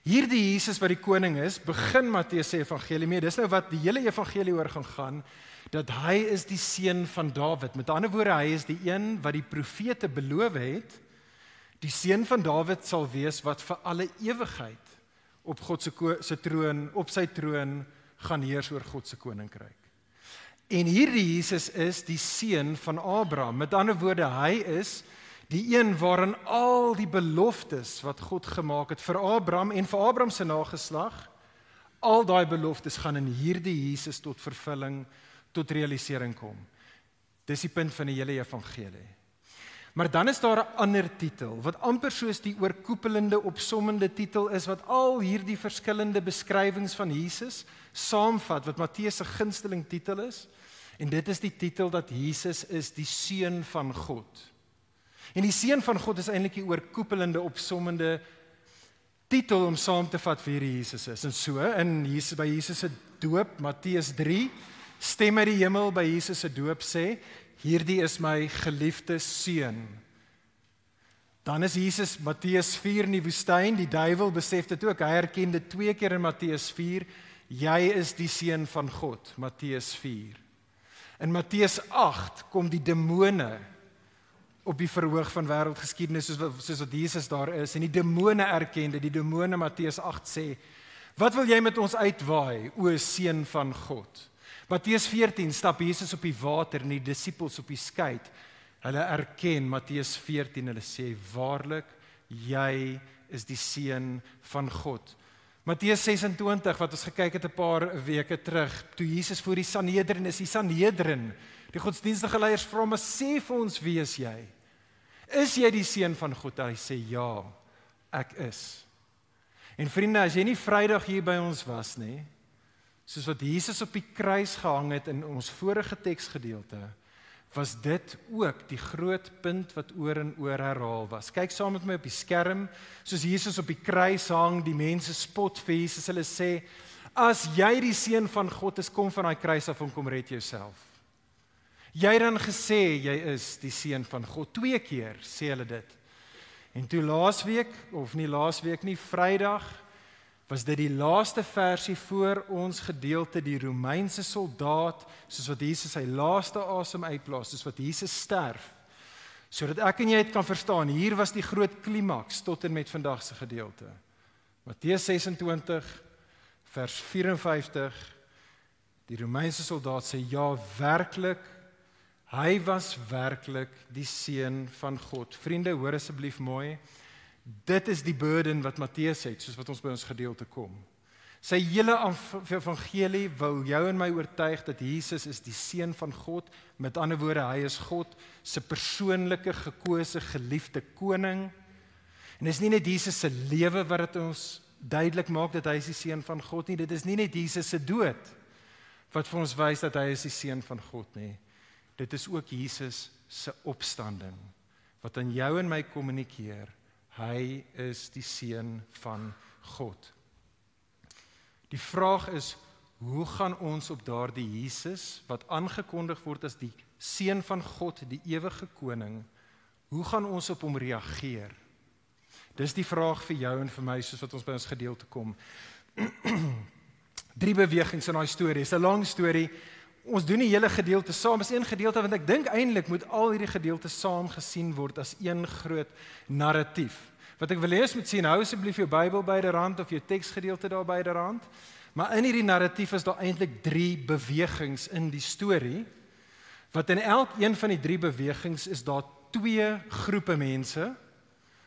Hierdie Jesus wat die koning is, begin Matteus se evangelie mee. Dis nou wat die hele evangelie oor gaan, dat hy is die seun van Dawid. Met ander woorde, hy is die een wat die profete beloof het, die seun van Dawid sal wees wat vir alle ewigheid op God se troon, op sy troon gaan heers oor God se koninkryk. En hierdie Jesus is die seun van Abraham. Met ander woorde, hy is die een waarin al die beloftes wat God gemaak het vir Abraham en vir Abraham se nageslag, al daai beloftes gaan in hierdie Jesus tot vervulling, tot realisering kom. Dis die punt van die hele evangelie. Maar dan is daar 'n ander titel, wat amper soos die oorkoepelende, opsommende titel is, wat al hierdie verskillende beskrywings van Jesus saamvat, wat Matteus se gunsteling titel is, en dit is die titel dat Jesus is die seun van God. En die seun van God is eintlik die oorkoepelende, opsommende titel om saam te vat vir hierdie Jesus is. En so, by Jesus se doop, Matteus 3, stem uit die hemel by Jesus se doop sê, hierdie is my geliefde seun. Dan is Jesus, Matteus 4 in die woestyn, die duiwel besef dit ook, hy herken dit 2 keer in Matteus 4, jy is die seun van God, Matteus 4. In Matteus 8 kom die demone op die verhoog van wêreldgeskiedenis, soos wat Jesus daar is, en die demone erken dit, die demone Matteus 8 sê, wat wil jy met ons uitwaai, o seun van God? Matteus 14 stap Jesus op die water en die disippels op die skei. Hulle erken Matteus 14, hulle sê, waarlik, jy is die seun van God. Matteus 26, wat ons gekyk het 'n paar weke terug, toe Jesus voor die Sanhedrin is, die Sanhedrin, die godsdienstige leiers vra hom, sê vir ons, wie is jy? Is jy die seun van God? Hy sê, ja, ek is. En vriende, as jy nie Vrydag hier by ons was nie, soos wat Jesus op die kruis gehang het in ons vorige teksgedeelte, was dit ook die groot punt wat oor en oor herhaal was. Kyk saam met my op die skerm, soos Jesus op die kruis hang, die mense spot vir Jesus, hulle sê, as jy die seun van God is, kom van daai kruis af en kom red jouself. Jy het dan gesê, jy is die seun van God, 2 keer sê hulle dit. En toe laasweek, of nie laasweek nie, Vrydag, was dit die laaste versie voor ons gedeelte, die Romeinse soldaat, soos wat Jesus sy laaste asem uitblaas, soos wat Jesus sterf, sodat ek en jy het kan verstaan, hier was die groot klimaks tot en met vandag se gedeelte. Matteus 26, vers 54, die Romeinse soldaat sê, ja, werklik, hy was werklik die seun van God. Vriende, hoor asseblief mooi, dit is die burden wat Matteus het, soos wat ons by ons gedeelte kom. Sy hele evangelie wil jou en my oortuig dat Jesus is die seun van God, met ander woorde, hy is God se persoonlike, gekose, geliefde koning. En dit is nie net Jesus se lewe wat dit ons duidelik maak dat hy is die seun van God nie, dit is nie net Jesus se dood wat vir ons wys dat hy is die seun van God nie. Dit is ook Jesus se opstanding, wat aan jou en my kommunikeer, hy is die seun van God. Die vraag is, hoe gaan ons op daardie Jesus, wat aangekondig word as die seun van God, die ewige koning, hoe gaan ons op hom reageer? Dis die vraag vir jou en vir my, soos wat ons by ons gedeelte kom. 3 bewegings in daai storie, is 'n lang storie. Ons doen die hele gedeelte saam, is een gedeelte, want ek dink eintlik moet al hierdie gedeeltes saam gesien word as een groot narratief. Wat ek wil hê is moet sien, hou asseblief jou Bybel byderhand of jou teksgedeelte daar byderhand, maar in hierdie narratief is daar eintlik 3 bewegings in die storie, wat in elkeen van die 3 bewegings is daar 2 groepe mense,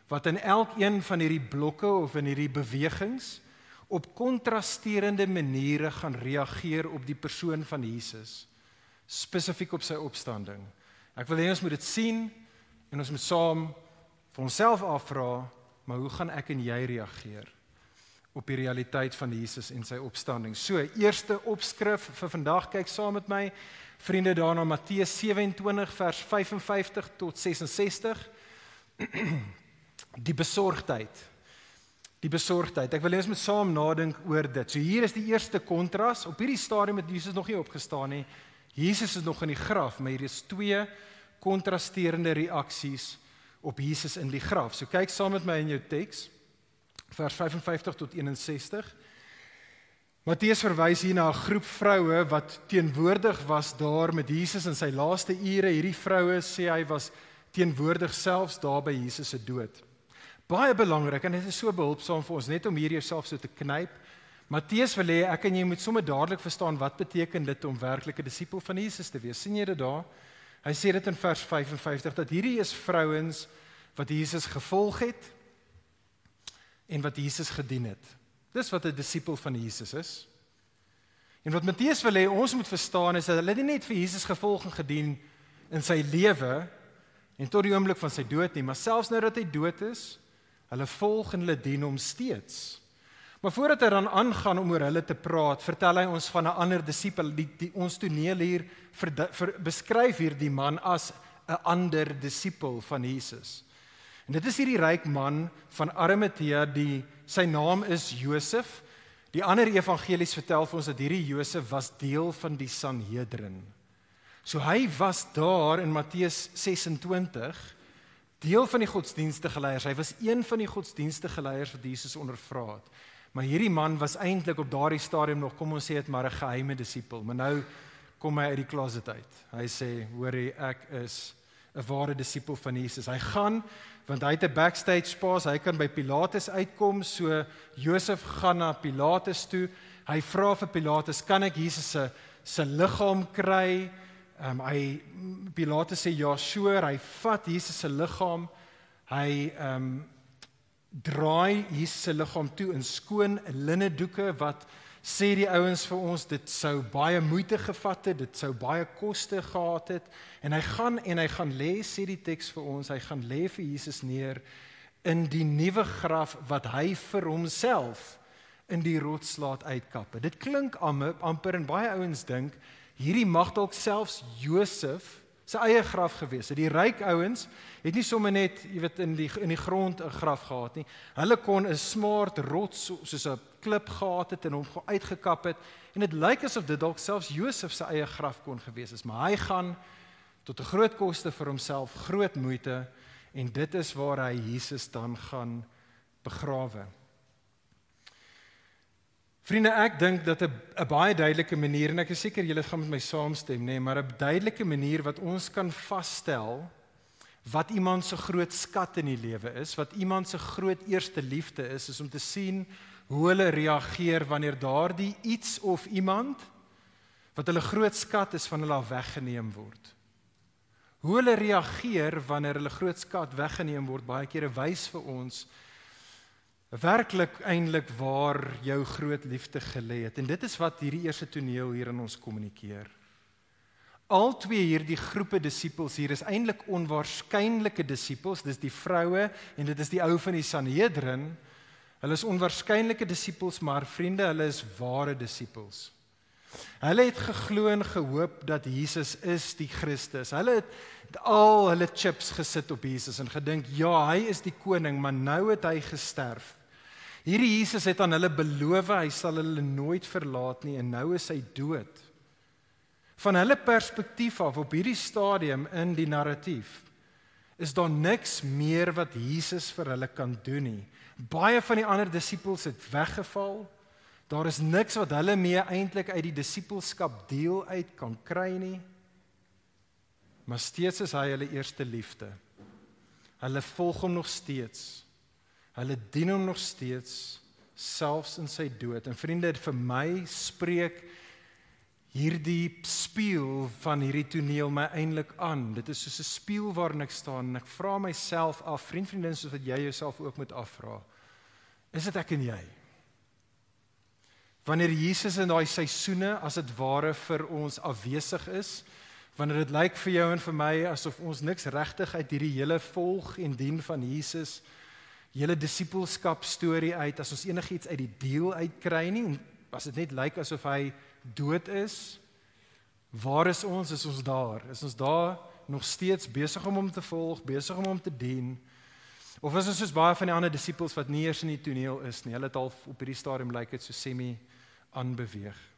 wat in elkeen van hierdie blokke of in hierdie bewegings op kontrasterende maniere gaan reageer op die persoon van Jesus, spesifiek op sy opstanding. Ek wil hê ons moet dit sien, en ons moet saam vir onsself afvra, maar hoe gaan ek en jy reageer op die realiteit van Jesus en sy opstanding? So, eerste opskrif vir vandag, kyk saam met my, vriende, daarna Matteus 27, vers 55 tot 66, die besorgdheid. Die besorgdheid. Ek wil hê ons moet saam nadink oor dit. So hier is die eerste kontras. Op hierdie stadium het Jesus nog nie opgestaan nie. Jesus is nog in die graf, maar hier is 2 kontrasterende reaksies op Jesus in die graf. So kyk saam met my in jou teks, vers 55 tot 61. Matteus verwys hier na 'n groep vroue wat teenwoordig was daar met Jesus in sy laaste ure. Hierdie vroue sê hy was teenwoordig selfs daar by Jesus se dood. Baie belangrik, en dit is so behulpsaam vir ons, net om hier jouself so te knyp. Matteus wil hê, ek en jy moet sommer dadelik verstaan, wat beteken dit om werklik 'n disipel van Jesus te wees. Sien jy dit daar? Hy sê dit in vers 55, dat hierdie is vrouens wat Jesus gevolg het, en wat Jesus gedien het. Dis wat 'n disipel van Jesus is. En wat Matteus wil hê, ons moet verstaan, is dat hulle nie net vir Jesus gevolg en gedien in sy lewe, en tot die oomblik van sy dood nie, maar selfs nou dat hy dood is, hulle volg en hulle dien hom steeds. Maar voordat hy dan aangaan om oor hulle te praat, vertel hy ons van 'n ander disipel. Ons toneel hier beskryf hier die man as 'n ander disipel van Jesus. En dit is hierdie ryk man van Arimatea, sy naam is Josef. Die ander evangelies vertel vir ons dat hierdie Josef was deel van die Sanhedrin. So hy was daar in Matteus 26, deel van die godsdienstige leiers. Hy was een van die godsdienstige leiers wat Jesus ondervra het. Maar hierdie man was eintlik op daardie stadium nog, kom ons sê dit maar 'n geheime disipel. Maar nou kom hy uit die closet uit. Hy sê, hoorie, ek is 'n ware disipel van Jesus. Hy gaan, want hy het 'n backstage pass, hy kan by Pilatus uitkom, so Josef gaan na Pilatus toe. Hy vra vir Pilatus, kan ek Jesus se liggaam kry? Pilatus sê ja, sure, hy vat Jesus se liggaam, hy draai Jesus se liggaam toe in skoon linnedoeke, wat sê die ouens vir ons, dit sou baie moeite gevat het, dit sou baie koste gehad het, en hy gaan lê, sê die teks vir ons, hy gaan lê vir Jesus neer in die nuwe graf wat hy vir homself in die rots laat uitkappe. Dit klink amper, en baie ouens dink, hierdie mag dalk selfs Josef sy eie graf gewees. Die ryk ouens het nie sommer net, jy weet, in die grond 'n graf gehad nie. Hulle kon 'n smart rots soos 'n klip gehad het en hom uitgekap het en dit lyk asof dit dalk selfs Josef se eie graf kon gewees is, maar hy gaan tot 'n groot koste vir homself, groot moeite en dit is waar hy Jesus dan gaan begrawe. Vriende, ek dink dat 'n baie duidelike manier, en ek is seker julle gaan met my saamstem, nee, maar 'n duidelike manier wat ons kan vasstel wat iemand se groot skat in die lewe is, wat iemand se groot eerste liefde is om te sien hoe hulle reageer wanneer daardie iets of iemand wat hulle groot skat is van hulle af weggeneem word. Hoe hulle reageer wanneer hulle groot skat weggeneem word, baie kere wys vir ons werklik eintlik waar jou groot liefde gelê het. En dit is wat hierdie eerste toneel hier in ons kommunikeer. Al twee hierdie groepe disippels hier is eintlik onwaarskynlike disippels, dis die vroue en dit is die ou van die Sanhedrin. Hulle is onwaarskynlike disippels, maar vriende, hulle is ware disippels. Hulle het geglo en gehoop dat Jesus is die Christus. Hulle het al hulle chips gesit op Jesus en gedink, ja, hy is die koning, maar nou het hy gesterf. Hierdie Jesus het aan hulle beloof, hy sal hulle nooit verlaat nie en nou is hy dood. Van hulle perspektief af op hierdie stadium in die narratief is daar niks meer wat Jesus vir hulle kan doen nie. Baie van die ander disippels het weggeval. Daar is niks wat hulle mee eintlik uit die disippelskap deel uit kan kry nie. Maar steeds is hy hulle eerste liefde. Hulle volg hom nog steeds. Hulle dien hom nog steeds, selfs in sy dood. En vriende, vir my spreek hierdie spieël van hierdie toneel my eintlik aan. Dit is soos 'n spieël waarin ek staan en ek vra myself af, vriendin, soos wat jy jouself ook moet afvra. Is dit ek en jy? Wanneer Jesus in daai seisoene as dit ware vir ons afwesig is, wanneer dit lyk vir jou en vir my asof ons niks regtig uit hierdie hele volg en dien van Jesus, hele disippelskap storie uit, as ons enigiets uit die deel uitkry nie, as dit net lyk asof hy dood is, waar is ons? Is ons daar? Is ons daar nog steeds besig om hom te volg, besig om hom te dien? Of is ons soos baie van die ander disippels wat nie eers in die toneel is nie? Hulle het al op hierdie stadium lyk dit so semi-aanbeweeg.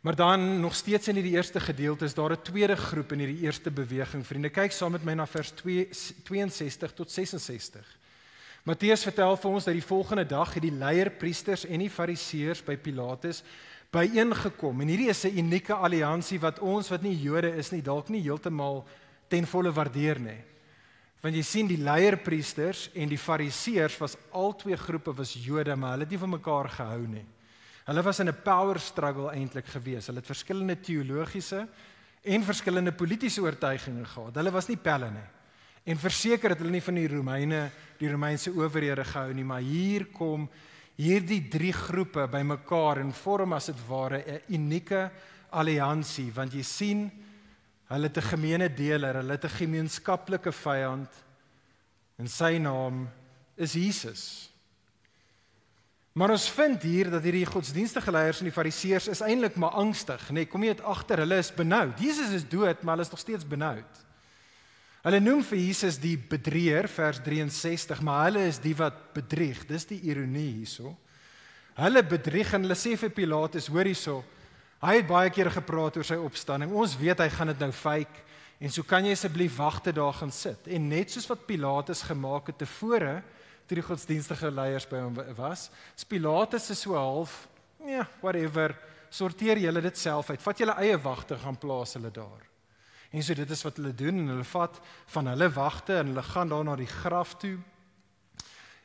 Maar dan, nog steeds in die eerste gedeelte, is daar 'n tweede groep in hierdie eerste beweging. Vriende, kyk saam met my na vers 62 tot 66. Matteus vertel vir ons dat die volgende dag het die leierpriesters en die fariseërs by Pilatus byeengekom. En hierdie is 'n unieke alliansie wat ons wat nie Jode is nie, dalk nie heeltemal ten volle waardeer nie. Want jy sien, die leierpriesters en die fariseërs was al twee groepe was Jode, maar hulle het nie van mekaar gehou nie. Hulle was in 'n power struggle eintlik gewees. Hulle het verskillende teologiese en verskillende politieke oortuigings gehad. Hulle was nie pelle nie. En verseker het hulle nie van die Romeinse owerhede gehou nie, maar hier kom hierdie drie groepe bymekaar en vorm as dit ware 'n unieke alliansie, want jy sien, hulle het 'n gemeene deler, hulle het 'n gemeenskaplike vyand en sy naam is Jesus. Maar ons vind hier dat hierdie godsdienstige leiers en die fariseërs is eintlik maar angstig, nee, kom jy dit agter, hulle is benoud. Jesus is dood, maar hulle is nog steeds benoud. Hulle noem vir Jesus die bedrieër, vers 63, maar hulle is die wat bedrieg. Dis die ironie hierso. Hulle bedrieg en hulle sê vir Pilatus, hoor hierso, hy het baie keer gepraat oor sy opstanding. Ons weet hy gaan dit nou fake en so kan jy asseblief wagte daar gaan sit. En net soos wat Pilatus gemaak het tevore, toe die godsdienstige leiers by hom was, is Pilatus is so half, ja, whatever, sorteer julle dit self uit. Vat julle eie wagte, gaan plaas hulle daar. En so dit is wat hulle doen, en hulle vat van hulle wagte, en hulle gaan daar na die graf toe,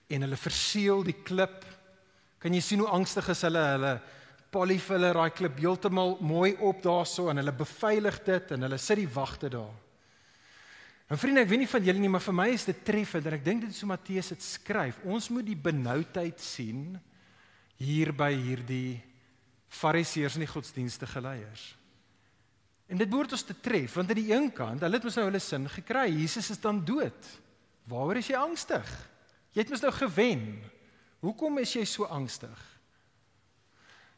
en hulle verseël die klip. Kan jy sien hoe angstig is hulle polief hulle daai klip heeltemal mooi op daarso, en hulle beveilig dit, en hulle sit die wagte daar. En vriende, ek weet nie van julle nie, maar vir my is dit treffend, en ek dink dit is hoe Matteus dit skryf. Ons moet die benoudheid sien, hier by hierdie fariseërs en die godsdienstige leiers. En dit behoort ons te tref, want aan die een kant, hulle het mos nou hulle sin gekry, Jesus is dan dood. Waaroor is jy angstig? Jy het mos nou gewen. Hoekom is jy so angstig?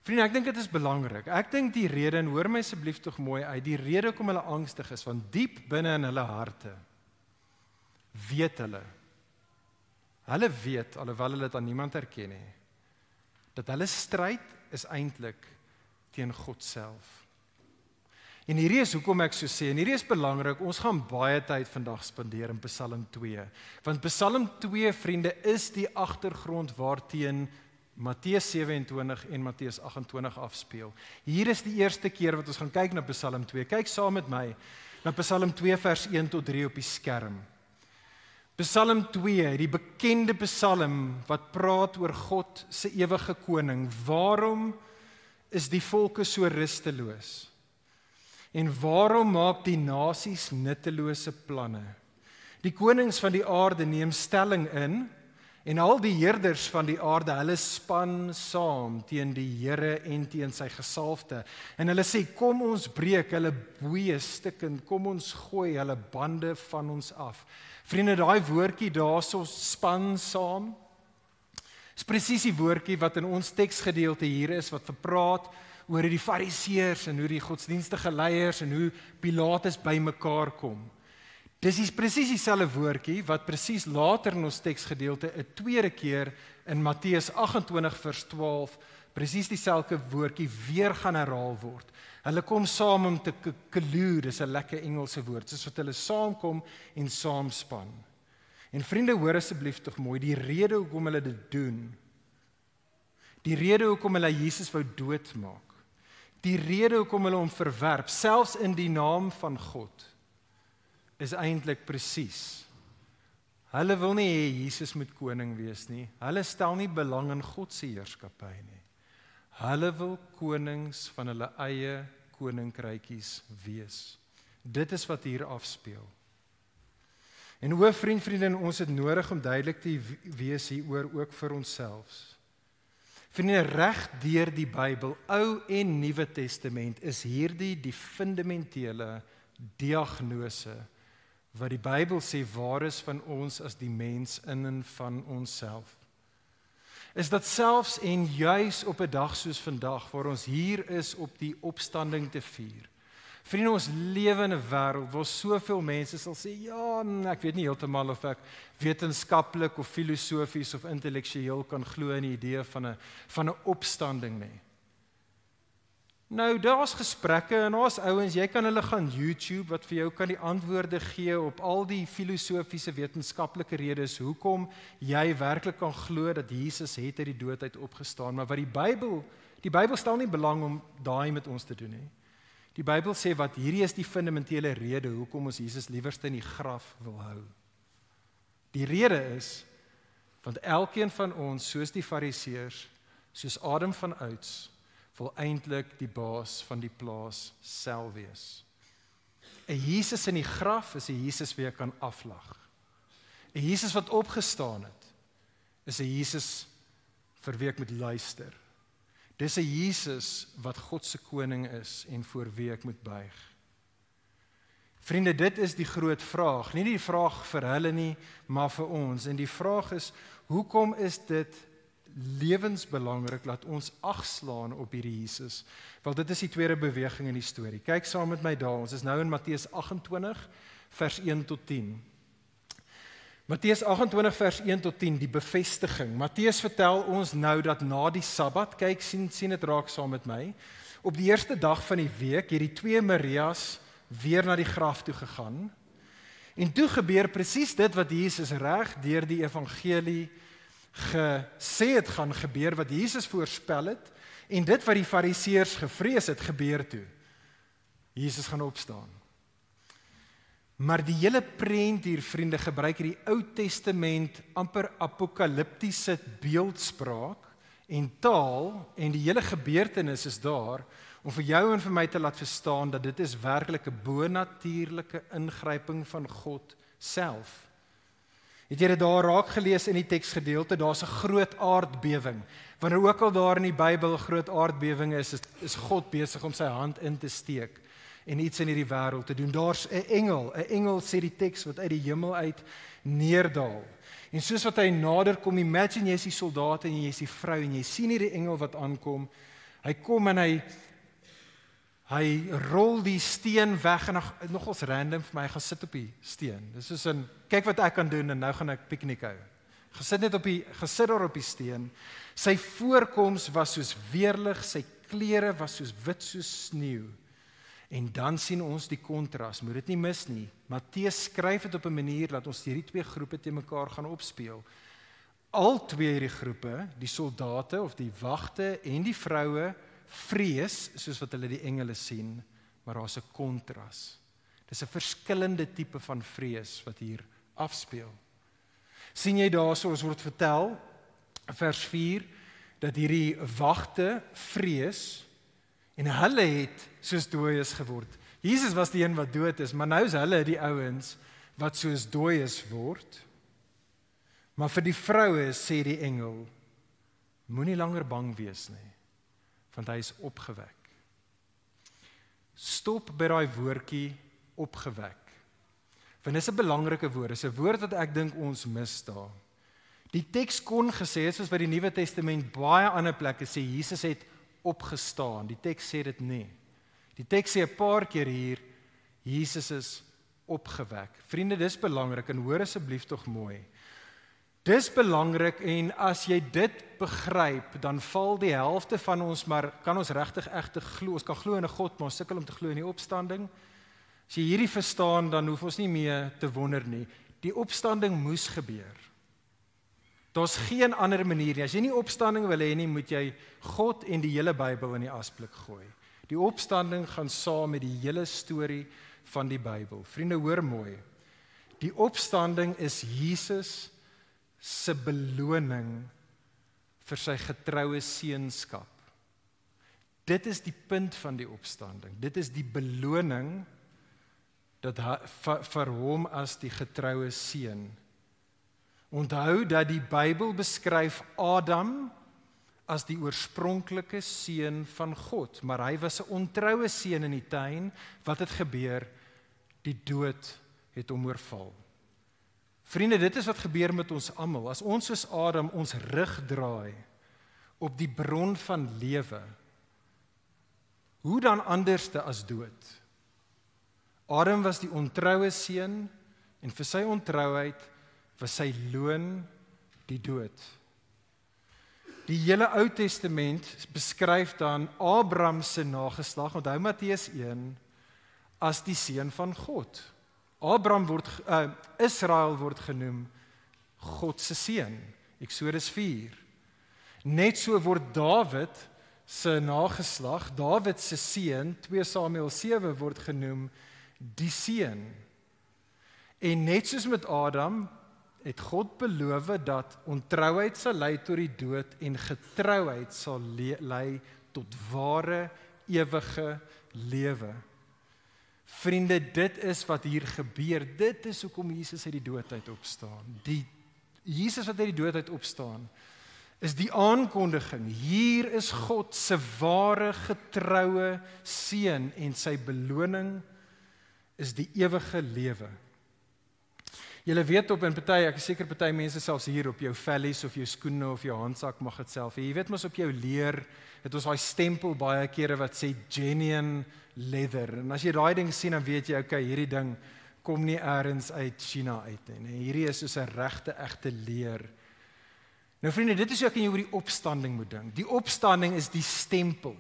Vriende, ek dink dit is belangrik. Ek dink die rede, en hoor my asseblief tog mooi uit, die rede hoekom hulle angstig is, want diep binne in hulle harte, weet hulle weet, alhoewel hulle dit aan niemand erken nie, dat hulle stryd is eintlik teen God self. En hierdie is hoekom ek so sê, en hierdie is belangrik, ons gaan baie tyd vandag spandeer in Psalm 2, want Psalm 2, vriende, is die agtergrond waarteen Matteus 27 en Matteus 28 afspeel. Hier is die eerste keer wat ons gaan kyk na Psalm 2. Kyk saam met my na Psalm 2 vers 1 tot 3 op die skerm. Psalm 2, die bekende psalm wat praat oor God se ewige koning. Waarom is die volke so rusteloos? En waarom maak die nasies nuttelose planne? Die konings van die aarde neem stelling in, en al die heerders van die aarde, hulle span saam teen die Here en teen sy gesalfde. En hulle sê, kom ons breek hulle boeie stukkend, kom ons gooi hulle bande van ons af. Vriende, daai woordjie daarso, span saam, is presies die woordjie wat in ons teksgedeelte hier is, wat verpraat oor die fariseërs en hoe die godsdienstige leiers en hoe Pilatus bymekaar kom. Dis presies dieselfde woordjie wat presies later in ons teksgedeelte 'n tweede keer in Matteus 28 vers 12 presies dieselfde woordjie weer gaan herhaal word. Hulle kom saam om te collude, dis 'n lekker Engelse woord, soos wat hulle saamkom en saamspan. En vriende, hoor asseblief tog mooi, die rede hoekom hulle dit doen, die rede hoekom hulle Jesus wou doodmaak, die rede hoekom hulle hom verwerp, selfs in die naam van God, is eintlik presies. Hulle wil nie hê Jesus moet koning wees nie. Hulle stel nie belang in God se heerskappy nie. Hulle wil konings van hulle eie koninkrykies wees. Dit is wat hier afspeel. En o, vriendin, ons het nodig om duidelik te wees hieroor ook vir onsself. Vriende, reg deur die Bybel, Ou en Nuwe Testament, is hierdie die fundamentele diagnose wat die Bybel sê waar is van ons as die mens in en van onsself. Is dat selfs en juis op 'n dag soos vandag, waar ons hier is op die opstanding te vier. Vriende, ons lewe in 'n wêreld waar soveel mense sal sê, ja, ek weet nie heeltemal of ek wetenskaplik of filosofies of intellektueel kan glo in die idee van 'n opstanding nie. Nou, daar's gesprekke en daar's ouens, jy kan hulle gaan YouTube wat vir jou kan die antwoorde gee op al die filosofiese wetenskaplike redes hoekom jy werklik kan glo dat Jesus het uit die dood uit opgestaan, maar wat die Bybel stel nie belang om daai met ons te doen nie. Die Bybel sê wat hierdie is die fundamentele rede hoekom ons Jesus liewerste in die graf wil hou. Die rede is want elkeen van ons, soos die Fariseërs, soos Adam van ouds, wil eintlik die baas van die plaas self wees. 'n Jesus in die graf is 'n Jesus wie jy kan aflag. 'n Jesus wat opgestaan het, is 'n Jesus vir wie ek moet luister. Dis 'n Jesus wat God se koning is en voor wie ek moet buig. Vriende, dit is die groot vraag, nie die vraag vir hulle nie, maar vir ons. En die vraag is, hoekom is dit lewensbelangrik dat ons agslaan op hierdie Jesus? Wel, dit is die tweede beweging in die storie. Kyk saam met my daar, ons is nou in Matteus 28 vers 1 tot 10. Matteus 28 vers 1 tot 10, die bevestiging. Matteus vertel ons nou dat na die Sabbat, kyk, sien dit raak saam met my, op die eerste dag van die week, hierdie twee Marias weer na die graf toe gegaan, en toe gebeur presies dit wat Jesus reg deur die evangelie gesê het gaan gebeur, wat Jesus voorspel het, en dit wat die Fariseërs gevrees het, gebeur toe. Jesus gaan opstaan. Maar die hele prent hier, vriende, gebruik hierdie Ou Testament amper apokaliptiese beeldspraak en taal, en die hele gebeurtenis is daar, om vir jou en vir my te laat verstaan dat dit is werklik 'n bonatuurlike ingryping van God self. Het jy dit daar raak gelees in die teksgedeelte, daar's 'n groot aardbewing. Wanneer ook al daar in die Bybel 'n groot aardbewing is God besig om sy hand in te steek en iets in hierdie wêreld te doen. Daar's 'n engel sê die teks wat uit die hemel uit neerdal. En soos wat hy nader kom, imagine jy is die soldaat en jy is die vrou en jy sien hierdie engel wat aankom. Hy kom en hy rol die steen weg en nogals random vir my, hy gaan sit op die steen. Dis soos kyk wat ek kan doen en nou gaan ek piknik hou. Gesit daar op die steen. Sy voorkoms was soos weerlig, sy klere was soos wit soos sneeu. En dan sien ons die kontras, moet dit nie mis nie. Matteus skryf dit op 'n manier dat ons hierdie twee groepe te mekaar gaan opspeel. Al twee hierdie groepe, die soldate of die wagte en die vroue, vrees soos wat hulle die engele sien, maar daar's 'n kontras. Dis 'n verskillende tipe van vrees wat hier afspeel. Sien jy daarso, ons word vertel, vers 4, dat hierdie wagte vrees, en hulle het soos dooies geword. Jesus was die een wat dood is, maar nou is hulle die ouens wat soos dooies word. Maar vir die vroue sê die engel, moenie langer bang wees nie, want hy is opgewek. Stop by daai woordjie opgewek. Want dis 'n belangrike woord, dis 'n woord wat ek dink ons mis daar. Die teks kon gesê het, soos wat die Nuwe Testament baie ander plekke sê, Jesus het opgestaan. Die teks sê dit nie. Die teks sê 'n paar keer hier, Jesus is opgewek. Vriende, dis belangrik en hoor asseblief tog mooi. Dis belangrik en as jy dit begryp, dan val die helfte van ons, maar kan ons regtig glo, ons kan glo in 'n God, maar ons sukkel om te glo in die opstanding. As jy hierdie verstaan, dan hoef ons nie meer te wonder nie. Die opstanding moes gebeur. Daar's geen ander manier nie. As jy nie opstanding wil hê nie, moet jy God en die hele Bybel in die asblik gooi. Die opstanding gaan saam met die hele storie van die Bybel. Vriende, hoor mooi. Die opstanding is Jesus se beloning vir sy getroue seunskap. Dit is die punt van die opstanding. Dit is die beloning dat vir hom as die getroue seun. Onthou dat die Bybel beskryf Adam as die oorspronklike seun van God, maar hy was 'n ontroue seun in die tuin. Wat het gebeur? Die dood het hom oorval. Vriende, dit is wat gebeur met ons almal. As ons soos Adam ons rug draai op die bron van lewe, hoe dan anderste as dood? Adam was die ontroue seun en vir sy ontrouheid was sy loon die dood. Die hele Ou Testament beskryf dan Abraham se nageslag, onthou Matteus 1, as die seun van God. Israel word genoem God se seun, Eksodus 4. Net so word Dawid se nageslag, Dawid se seun, 2 Samuel 7 word genoem die seun. En net soos met Adam, het God beloof dat ontrouheid sal lei tot die dood en getrouheid sal lei tot ware, ewige lewe. Vriende, dit is wat hier gebeur. Dit is hoekom Jesus uit die dood uit opstaan. Jesus wat uit die dood uit opstaan, is die aankondiging. Hier is God se ware getroue seun en sy beloning is die ewige lewe. Julle weet op en party, ek is seker party mense selfs hier op jou vellies of jou skoene of jou handsak mag dit self. Jy weet mos op jou leer, het ons daai stempel baie kere wat sê genuine leather. En as jy daai ding sien, dan weet jy, okay, hierdie ding kom nie eers uit China uit nie. Hierdie is soos 'n regte, egte leer. Nou vriende, dit is hoe ek en jy oor die opstanding moet dink. Die opstanding is die stempel.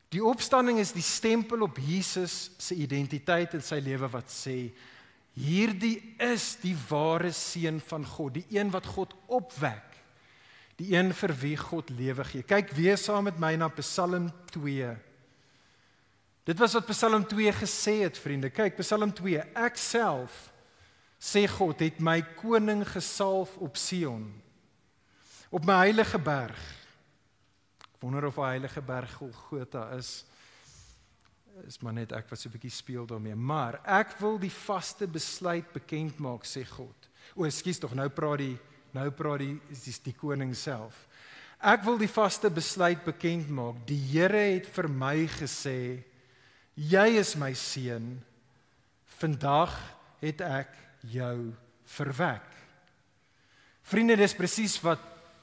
Die opstanding is die stempel op Jesus se identiteit en sy lewe wat sê, hierdie is die ware seun van God, die een wat God opwek, die een vir wie God lewe gee. Kyk weer saam met my na Psalm 2. Dit was wat Psalm 2 gesê het, vriende. Kyk, Psalm 2, ek self, sê God, het my koning gesalf op Sion, op my heilige berg. Ek wonder of 'n heilige berg Golgotha is maar net ek wat so 'n bietjie speel daarmee. Maar ek wil die vaste besluit bekend maak, sê God. Ekskuus tog, nou praat die koning self. Ek wil die vaste besluit bekend maak. Die Here het vir my gesê, jy is my seun. Vandag het ek jou verwek. Vriende, dis presies wat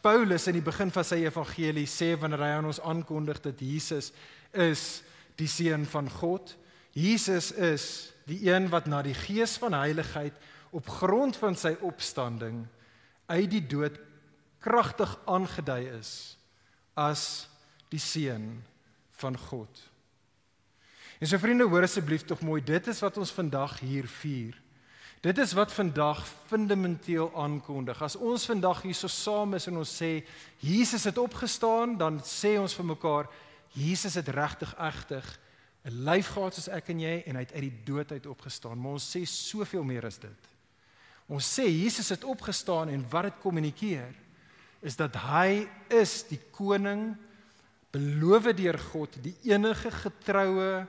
Paulus in die begin van sy evangelie sê wanneer hy aan ons aankondig dat Jesus is die seun van God. Jesus is die een wat na die gees van heiligheid op grond van sy opstanding uit die dood kragtig aangedui is as die seun van God. En so vriende, hoor asseblief tog mooi, dit is wat ons vandag hier vier. Dit is wat vandag fundamenteel aankondig. As ons vandag hier so saam is en ons sê, Jesus het opgestaan, dan sê ons vir mekaar, Jesus het regtig 'n lyf gehad soos ek en jy, en hy het uit die dood uit opgestaan. Maar ons sê soveel meer as dit. Ons sê, Jesus het opgestaan, en wat dit kommunikeer, is dat hy is die koning, beloof deur God, die enige getroue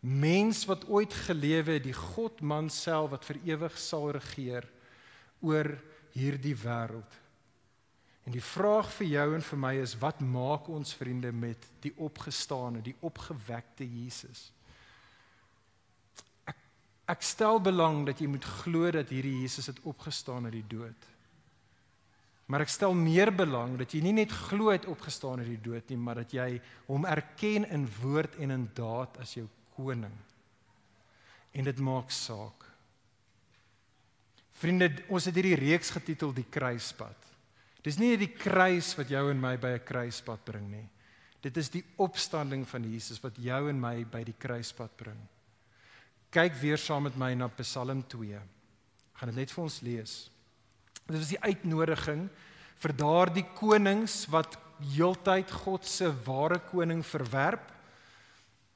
mens wat ooit gelewe het, die Godman self wat vir ewig sal regeer oor hierdie wêreld. En die vraag vir jou en vir my is, wat maak ons vriende met die opgestane, die opgewekte Jesus? Ek stel belang dat jy moet glo dat hierdie Jesus het opgestaan uit die dood. Maar ek stel meer belang dat jy nie net glo het opgestaan uit die dood nie, maar dat jy hom erken in woord en in daad as jou koning. En dit maak saak. Vriende, ons het hierdie reeks getitel Die Kruispad. Dis nie die kruis wat jou en my by 'n kruispad bring nie. Dit is die opstanding van Jesus wat jou en my by die kruispad bring. Kyk weer saam met my na Psalm 2. Ek gaan dit net vir ons lees. Dit is die uitnodiging vir daardie konings wat heeltyd God se ware koning verwerp.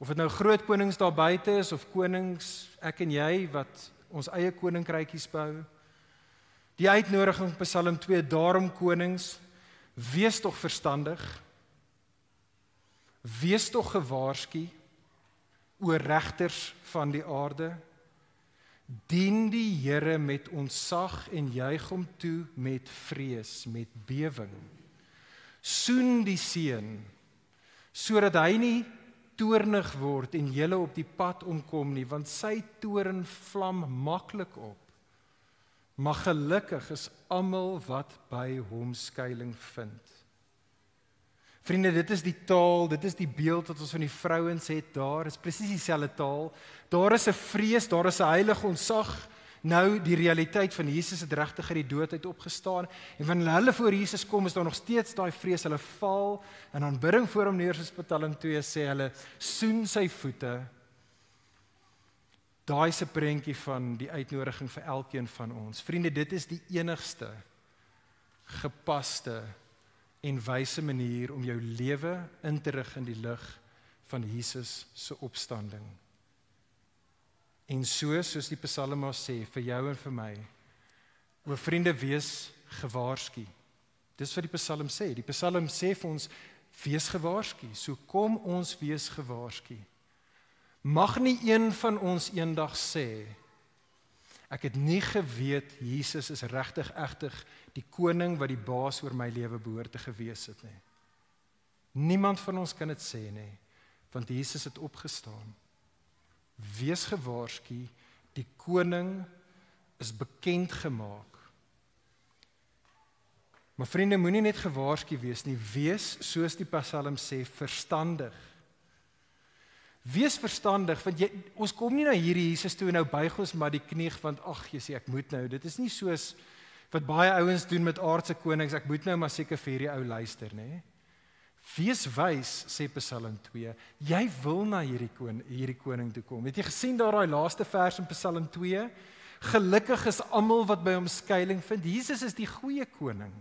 Of dit nou groot konings daar buite is, of konings, ek en jy, wat ons eie koninkrykies bou. Die uitnodiging Psalm 2, daarom konings, wees tog verstandig, wees tog gewaarsku, o regters van die aarde, dien die Here met ontzag en juig hom toe met vrees, met bewing. Soen die seun, sodat hy nie toornig word en julle op die pad omkom nie, want sy toorn vlam maklik op. Maar gelukkig is almal wat by hom skuiling vind. Vriende, dit is die taal, dit is die beeld wat ons van die vrouens het daar, is presies dieselfde taal. Daar is 'n vrees, daar is 'n heilige ontzag. Nou die realiteit van Jesus het regtig uit die dood uit opgestaan, en wanneer hulle voor Jesus kom, is daar nog steeds daai vrees, hulle val en aanbidding voor hom neer, soos Psalm 2 sê, hulle soen sy voete. Daai se prentjie van die uitnodiging vir elkeen van ons. Vriende, dit is die enigste gepaste en wyse manier om jou lewe in te rig in die lig van Jesus se opstanding. En soos die psalma sê, vir jou en vir my, o vriende, wees gewaarsku. Dis wat die psalm sê. Die psalm sê vir ons, wees gewaarsku. So kom ons wees gewaarsku. Mag nie een van ons eendag sê, ek het nie geweet Jesus is regtig die koning wat die baas oor my lewe behoort te gewees het nie. Niemand van ons kan dit sê nie, want Jesus het opgestaan. Wees gewaarsku, die koning is bekend gemaak. Maar vriende, moenie net gewaarsku wees nie, wees, soos die psalm sê, verstandig. Wees verstandig, want ons kom nie na hierdie Jesus toe en nou buig ons maar die knie, want ag, jy sê, ek moet nou, dit is nie soos wat baie ouens doen met aardse konings, ek moet nou maar seker vir hierdie ou luister, nê? Wees wys, sê Psalm 2, jy wil na hierdie koning toe kom. Het jy gesien daar daai laaste vers in Psalm 2? Gelukkig is almal wat by hom skuiling vind. Jesus is die goeie koning.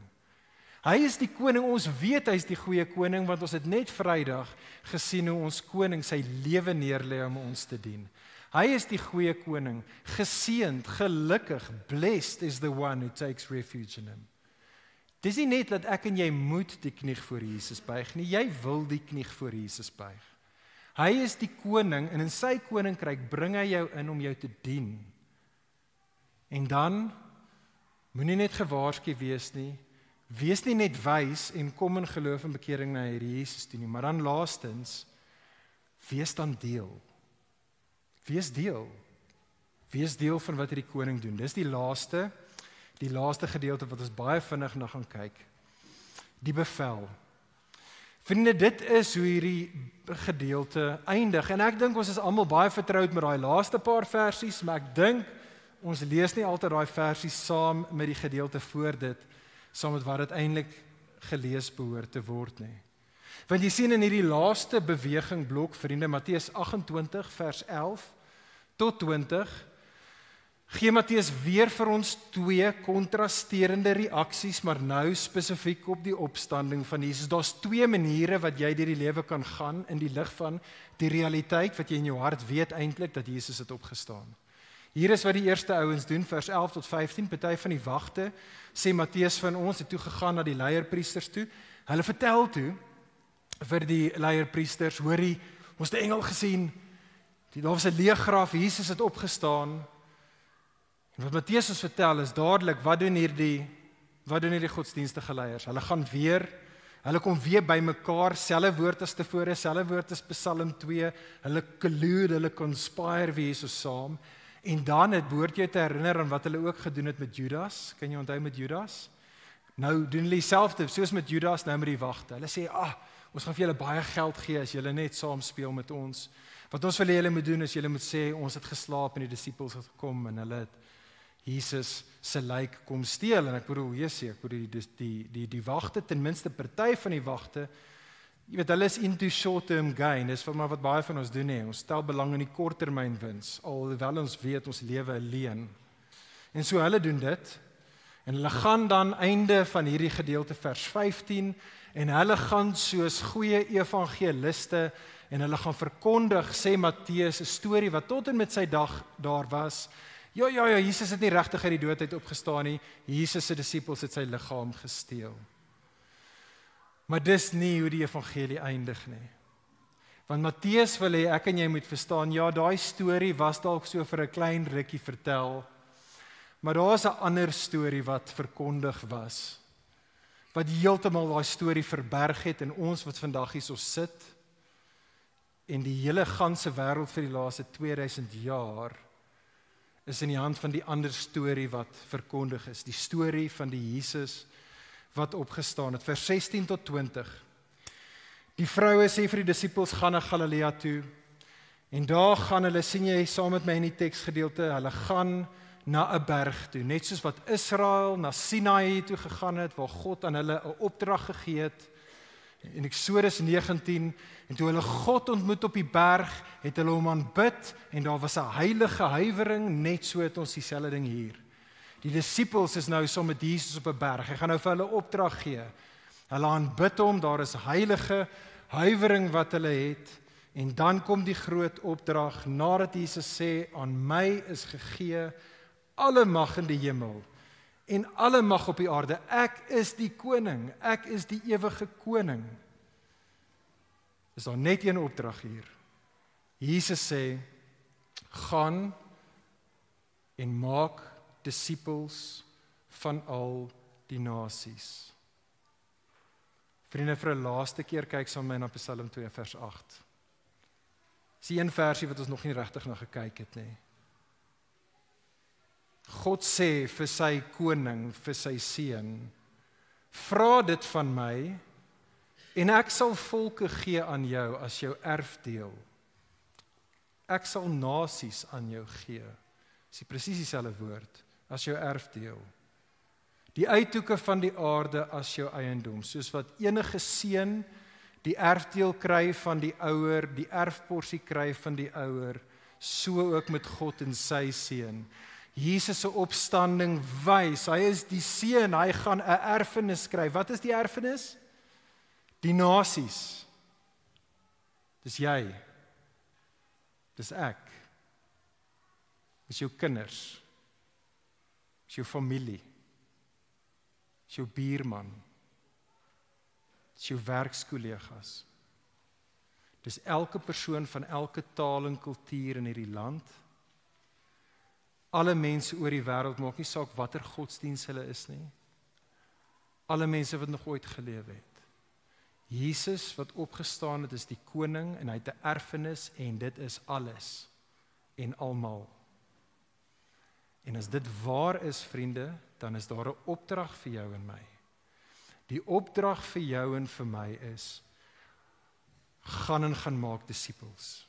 Hy is die koning, ons weet hy is die goeie koning, want ons het net Vrydag gesien hoe ons koning sy lewe neerlê om ons te dien. Hy is die goeie koning, geseënd, gelukkig, blessed is the one who takes refuge in him. Dis nie net dat ek en jy moet die knie voor Jesus buig nie, jy wil die knie voor Jesus buig. Hy is die koning en in sy koninkryk bring hy jou in om jou te dien. En dan moenie net gewaarsku wees nie, wees nie net wys en kom in geloof en bekering na hierdie Jesus toe nie, maar dan laastens, wees dan deel. Wees deel. Wees deel van wat hierdie koning doen. Dis die laaste gedeelte wat ons baie vinnig na gaan kyk. die bevel. Vriende, dit is hoe hierdie gedeelte eindig. En ek dink ons is almal baie vertroud met daai laaste paar versies, maar ek dink ons lees nie altyd daai versies saam met die gedeelte voor dit, saam met wat dit eintlik gelees behoort te word nie. Want jy sien in hierdie laaste beweging blok, vriende, Matteus 28 vers 11 tot 20, gee Matteus weer vir ons twee kontrasterende reaksies, maar nou spesifiek op die opstanding van Jesus. Daar's twee maniere wat jy deur die lewe kan gaan in die lig van die realiteit wat jy in jou hart weet eintlik dat Jesus het opgestaan. Hier is wat die eerste ouens doen, vers 11 tot 15, party van die wagte, sê Matteus van ons, het toe gegaan na die leierpriesters toe. Hulle vertel toe vir die leierpriesters, hoorie, ons het 'n engel gesien, daar was 'n leë graf, Jesus het opgestaan. En wat Matteus ons vertel is dadelik, wat doen hierdie godsdienstige leiers? Hulle kom weer bymekaar, selfe woord as tevore, selfe woord as Psalm 2, hulle collude, hulle conspire vir Jesus saam, en dan het behoort jy te herinner aan wat hulle ook gedoen het met Judas, kan jy onthou met Judas? Nou doen hulle dieselfde, soos met Judas, nou met die wagte. Hulle sê, ons gaan vir julle baie geld gee as julle net saam speel met ons. Wat ons wil hê julle moet doen is julle moet sê, ons het geslaap en die disippels het gekom en hulle het Jesus se lijk kom steel. En ek bedoel, die wagte, ten minste party van die wagte, jy weet, hulle is into short-term gain, dis maar wat baie van ons doen nie. Ons stel belang in die korttermyn wins, alhoewel ons weet ons lewe alleen. En so hulle doen dit, en hulle gaan dan einde van hierdie gedeelte vers 15, en hulle gaan soos goeie evangeliste, en hulle gaan verkondig, sê Matteus, 'n storie wat tot en met sy dag daar was. Ja, Jesus het nie regtig uit die dood uit opgestaan nie, Jesus se disippels het sy liggaam gesteel. Maar dis nie hoe die evangelie eindig nie. Want Matteus wil hê ek en jy moet verstaan, ja, daai storie was dalk so vir 'n klein rukkie vertel, maar daar's 'n ander storie wat verkondig was, wat heeltemal daai storie verberg het, en ons wat vandag hier so sit, en die hele ganse wêreld vir die laaste 2000 jaar, is in die hand van die ander storie wat verkondig is, die storie van die Jesus wat opgestaan het, vers 16 tot 20. Die vroue sê vir die disippels, gaan na Galilea toe, en daar gaan hulle, sien jy saam met my in die teksgedeelte, hulle gaan na 'n berg toe, net soos wat Israel na Sinai toe gegaan het, waar God aan hulle 'n opdrag gegee het, in Eksodus 19, en toe hulle God ontmoet op die berg, het hulle hom aanbid, en daar was 'n heilige huiwering, net so het ons dieselfde ding hier. Die disippels is nou saam met Jesus op 'n berg, hy gaan nou vir hulle opdrag gee, hulle aanbid hom, daar is heilige huiwering wat hulle het, en dan kom die groot opdrag, nadat Jesus sê, aan my is gegee alle mag in die hemel, en alle mag op die aarde, ek is die koning, ek is die ewige koning. Is daar net een opdrag hier. Jesus sê, gaan en maak disippels van al die nasies. Vriende, vir 'n laaste keer kyk saam met my na Psalm 2 vers 8. Dis een versie wat ons nog nie regtig na gekyk het nie. God sê vir sy koning, vir sy seun, vra dit van my, en ek sal volke gee aan jou as jou erfdeel. Ek sal nasies aan jou gee. Dis presies dieselfde woord, as jou erfdeel. Die uithoeke van die aarde as jou eiendom, soos wat enige seun die erfdeel kry van die ouer, die erfporsie kry van die ouer, so ook met God en sy seun. Jesus se opstanding wys, hy is die seun, hy gaan 'n erfenis kry. Wat is die erfenis? Die nasies. Dis jy. Dis ek. Dis jou kinders. Dis jou familie. Dis jou buurman. Dis jou werkskollegas. Dis elke persoon van elke taal en kultuur in hierdie land. Alle mense oor die wêreld, maak nie saak watter godsdiens hulle is nie. Alle mense wat nog ooit geleef het. Jesus wat opgestaan het is die koning en hy het 'n erfenis en dit is alles en almal. En as dit waar is, vriende, dan is daar 'n opdrag vir jou en my. Die opdrag vir jou en vir my is, gaan en gaan maak disippels.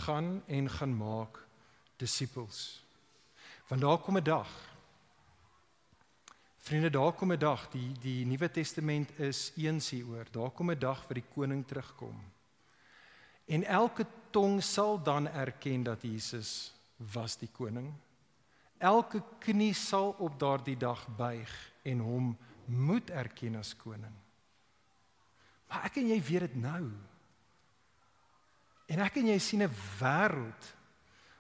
Gaan en gaan maak disippels. Want daar kom 'n dag. Vriende, daar kom 'n dag, die Nuwe Testament is eens hieroor. Daar kom 'n dag waar die koning terugkom. En elke tong sal dan erken dat Jesus was die koning. Elke knie sal op daardie dag buig en hom moet erken as koning. Maar ek en jy weet dit nou. En ek en jy sien 'n wêreld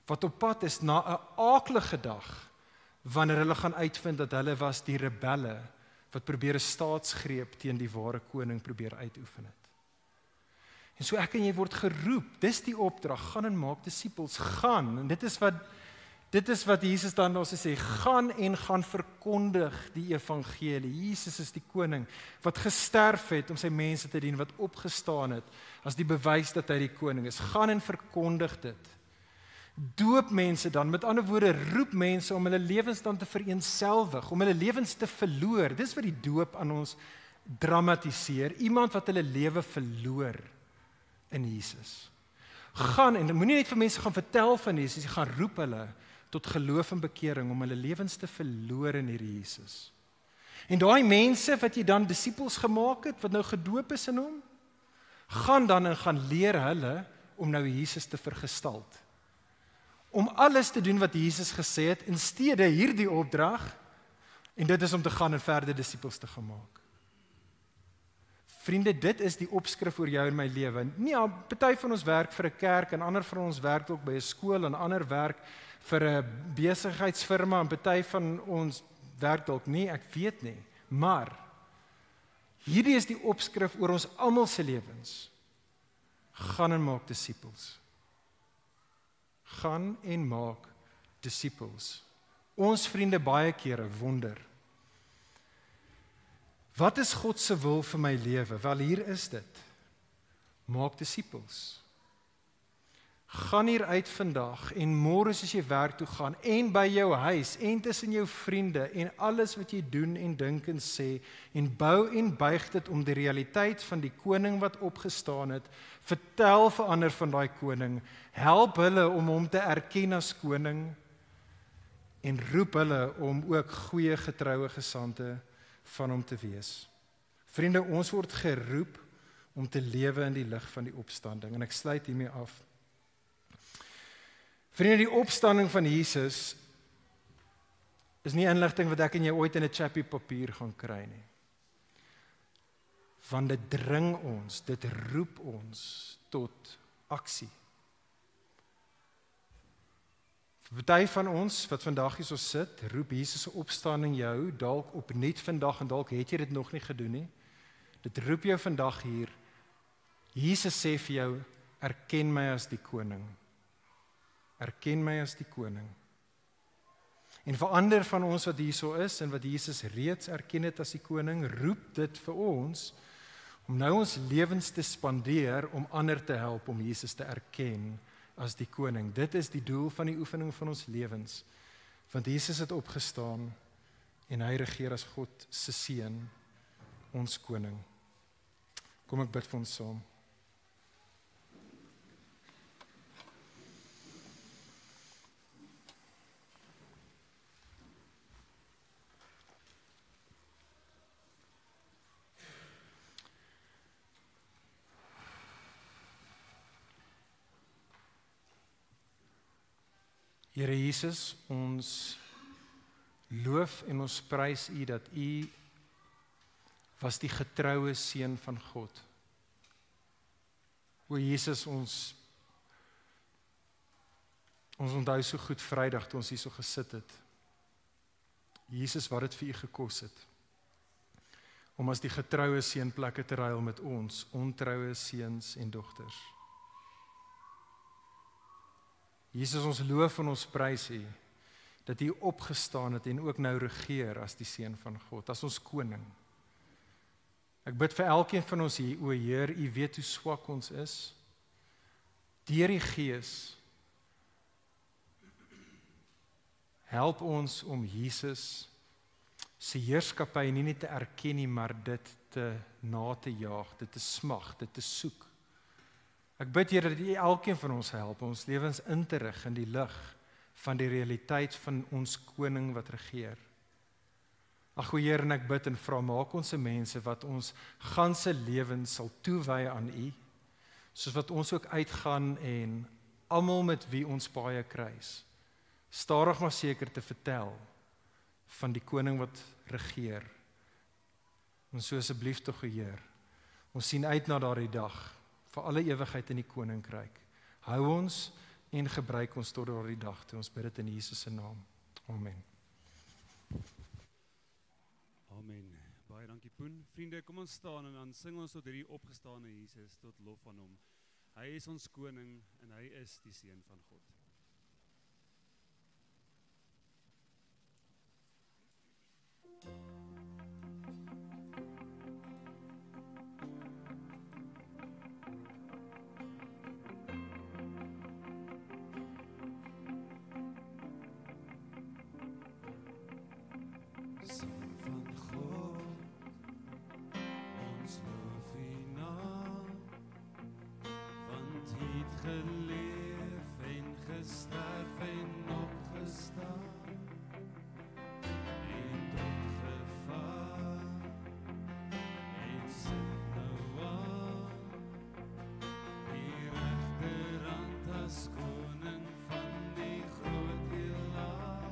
wat op pad is na 'n aaklige dag, wanneer hulle gaan uitvind dat hulle was die rebelle wat probeer 'n staatsgreep teen die ware koning probeer uitoefen het. En so ek en jy word geroep, dis die opdrag, gaan en maak disippels, gaan. En dit is wat Jesus dan ons sê, gaan en gaan verkondig die evangelie. Jesus is die koning wat gesterf het om sy mense te dien, wat opgestaan het as die bewys dat hy die koning is. Gaan en verkondig dit. Doop mense dan, met ander woorde, roep mense om hulle lewens dan te vereenselwig, om hulle lewens te verloor. Dis wat die doop aan ons dramatiseer. Iemand wat hulle lewe verloor in Jesus. Gaan, en moenie net vir mense gaan vertel van Jesus, jy gaan roep hulle tot geloof en bekering om hulle lewens te verloor in hierdie Jesus. En daai mense wat jy dan disippels gemaak het, wat nou gedoop is in hom, gaan dan en gaan leer hulle om nou Jesus te vergestalt. Om alles te doen wat Jesus gesê het, in steede hierdie opdrag, en dit is om te gaan en verder disippels te gaan maak. Vriende, dit is die opskrif oor jou en my lewe. Ja, party van ons werk vir 'n kerk, en ander van ons werk ook by 'n skool, en ander werk vir 'n besigheidsfirma, en party van ons werk dalk nie, ek weet nie. Maar hierdie is die opskrif oor ons almal se lewens. Gaan en maak disippels. Gaan en maak disippels. Ons vriende baie kere wonder, wat is God se wil vir my lewe? Wel, hier is dit. Maak disippels. Gaan hier uit vandag en môre as jy werk toe gaan en by jou huis en tussen jou vriende en alles wat jy doen en dink en sê en bou en buig dit om die realiteit van die koning wat opgestaan het. Vertel vir ander van daai koning. Help hulle om hom te erken as koning en roep hulle om ook goeie getroue gesande van hom te wees. Vriende, ons word geroep om te lewe in die lig van die opstanding, en ek sluit hiermee af. Vriende, die opstanding van Jesus is nie inligting wat ek en jy ooit in 'n chappie papier gaan kry nie. Want dit dring ons, dit roep ons tot aksie. Vir party van ons wat vandag hier so sit, roep Jesus se opstanding jou dalk opnuut vandag, en dalk het jy dit nog nie gedoen nie. Dit roep jou vandag hier. Jesus sê vir jou, erken my as die koning. Erken my as die koning. En vir ander van ons wat hier so is, en wat Jesus reeds erken het as die koning, roep dit vir ons, om nou ons lewens te spandeer, om ander te help om Jesus te erken as die koning. Dit is die doel van die oefening van ons lewens, want Jesus het opgestaan, en hy regeer as God se seun, ons koning. Kom ek bid vir ons saam. Here Jesus, ons loof en ons prys U dat U was die getroue seun van God. O Jesus, ons onthou so goed Vrydag toe ons hier so gesit het. Jesus, wat het vir U gekos het, om as die getroue seun plekke te ruil met ons, ontroue seuns en dogters. Jesus, ons loof en ons prys U, dat U opgestaan het en ook nou regeer as die seun van God, as ons koning. Ek bid vir elkeen van ons hier, o Heer, U weet hoe swak ons is. Deur die Gees, help ons om Jesus se heerskappy nie net te erken nie, maar dit te na te jaag, dit te smag, dit te soek. Ek bid Here dat U elkeen van ons help, ons lewens in te rig in die lig van die realiteit van ons koning wat regeer. Ag Heer, en ek bid en vra, maak ons se mense wat ons ganse lewens sal toewy aan U, soos wat ons ook uitgaan en almal met wie ons paai kruis, stadig maar seker te vertel van die koning wat regeer. En so asseblief tog, Heer, ons sien uit na daardie dag, vir alle ewigheid in die koninkryk. Hou ons en gebruik ons tot daardie dag toe. Ons bid dit in Jesus se naam. Amen. Amen. Baie dankie Poen. Vriende, kom ons staan en dan sing ons tot hierdie opgestane Jesus, tot lof van hom. Hy is ons koning en hy is die seun van God. Seun van God, ons loof U naam, want U het geleef en gesterf en opgestaan en opgevaar en sit nou aan die regterhand as koning van die groot heelal.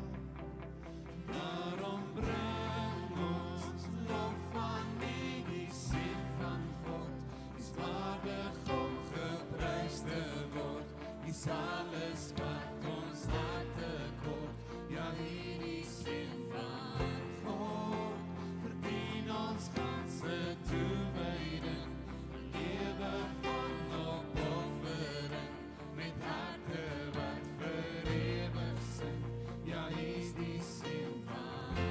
Daarom bring ons lof aan U, die Seun van God, is waardig om geprys te word. Is alles wat ons harte kort, ja hierdie Seun van God, verdien ons ganse toewyding, lewe van opoffering, met harte wat vir ewig sing, ja hy is die Seun van God.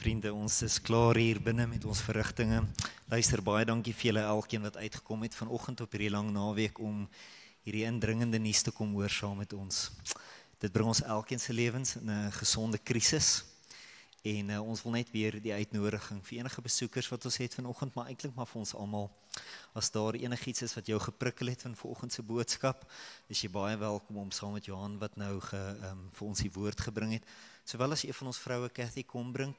Vriende, ons is klaar hier binne met ons verrigtinge. Luister, baie dankie vir julle elkeen wat uitgekom het vanoggend op hierdie lang naweek om hierdie indringende nuus te kom hoor saam met ons. Dit bring ons elkeen se lewens in 'n gesonde krisis. En ons wil net weer die uitnodiging vir enige besoekers wat ons het vanoggend, maar eintlik maar vir ons almal. As daar enigiets is wat jou geprikkel het van vanoggend se boodskap, is jy baie welkom om saam met Johan wat nou vir ons die woord gebring het. Sowel as een van ons vroue, Cathy, kom bring.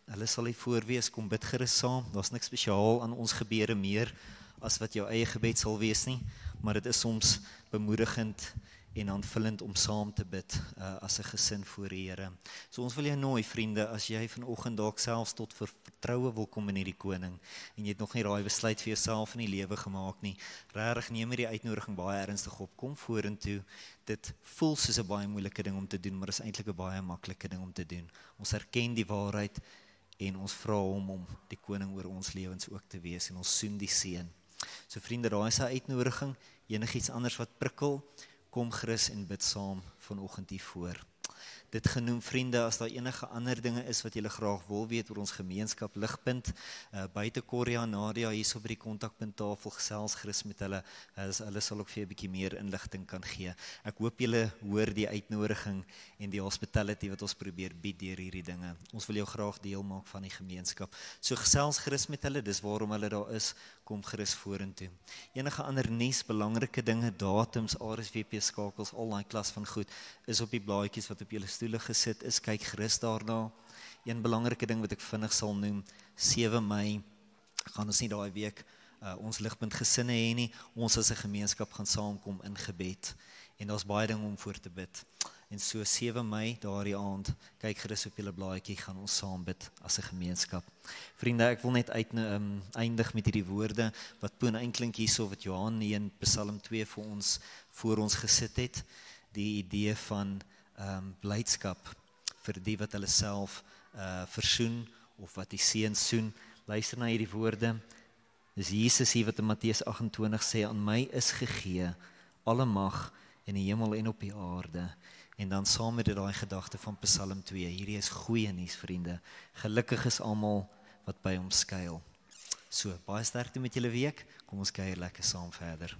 Hulle sal hier voorwees, kom bid gerus saam. Daar's niks spesiaal aan ons gebede meer as wat jou eie gebed sal wees nie, maar dit is soms bemoedigend en aanvullend om saam te bid as 'n gesin voor die Here. So ons wil jou nooi, vriende, as jy vanoggend dalk selfs tot vertroue wil kom in hierdie koning en jy het nog nie daai besluit vir jouself in die lewe gemaak nie, regtig neem hierdie uitnodiging baie ernstig op. Kom vorentoe. Dit voel soos 'n baie moeilike ding om te doen, maar is eintlik 'n baie maklike ding om te doen. Ons erken die waarheid en ons vra hom om die koning oor ons lewens ook te wees en ons soen die seën. So vriende, daai is 'n uitnodiging. Enigiets anders wat prikkel, kom gerus en bid saam vanoggend hiervoor. Dit genoem, vriende, as daar enige ander dinge is wat julle graag wil weet oor ons gemeenskap Ligpunt, buite Corrie en Nadia hier so by die kontakpunttafel, gesels gerus met hulle. Hulle sal ook vir jou 'n bietjie meer inligting kan gee. Ek hoop julle hoor die uitnodiging en die hospitality wat ons probeer bied deur hierdie dinge. Ons wil jou graag deel maak van die gemeenskap. So gesels gerus met hulle, dis waarom hulle daar is. Kom gerus vorentoe. Enige ander nuus, belangrike dinge, datums, RSVP skakels, al daai klas van goed is op die blaadjies wat op julle stoele gesit is. Kyk gerus daarna. Een belangrike ding wat ek vinnig sal noem, 7 Mei gaan ons nie daai week ons Ligpunt gesinne hê nie. Ons as 'n gemeenskap gaan saamkom in gebed. En daar's baie dinge om voor te bid. En so 7 Mei, daardie aand, kyk gerus op julle blaadjie, gaan ons saam bid as 'n gemeenskap. Vriende, ek wil net eindig met hierdie woorde wat Poen eintlik hierso wat Johan in Psalm 2 vir ons voor ons gesit het, die idee van blydskap vir die wat hulle self versoen of wat die seun soen. Luister na hierdie woorde. Dis Jesus hier wat in Matteus 28 sê, aan my is gegee alle mag in die hemel en op die aarde. En dan saam met dit daai gedagte van Psalm 2, hierdie is goeie nuus, vriende. Gelukkig is almal wat by hom skuil. So, baie sterkte met julle week. Kom ons kuier lekker saam verder.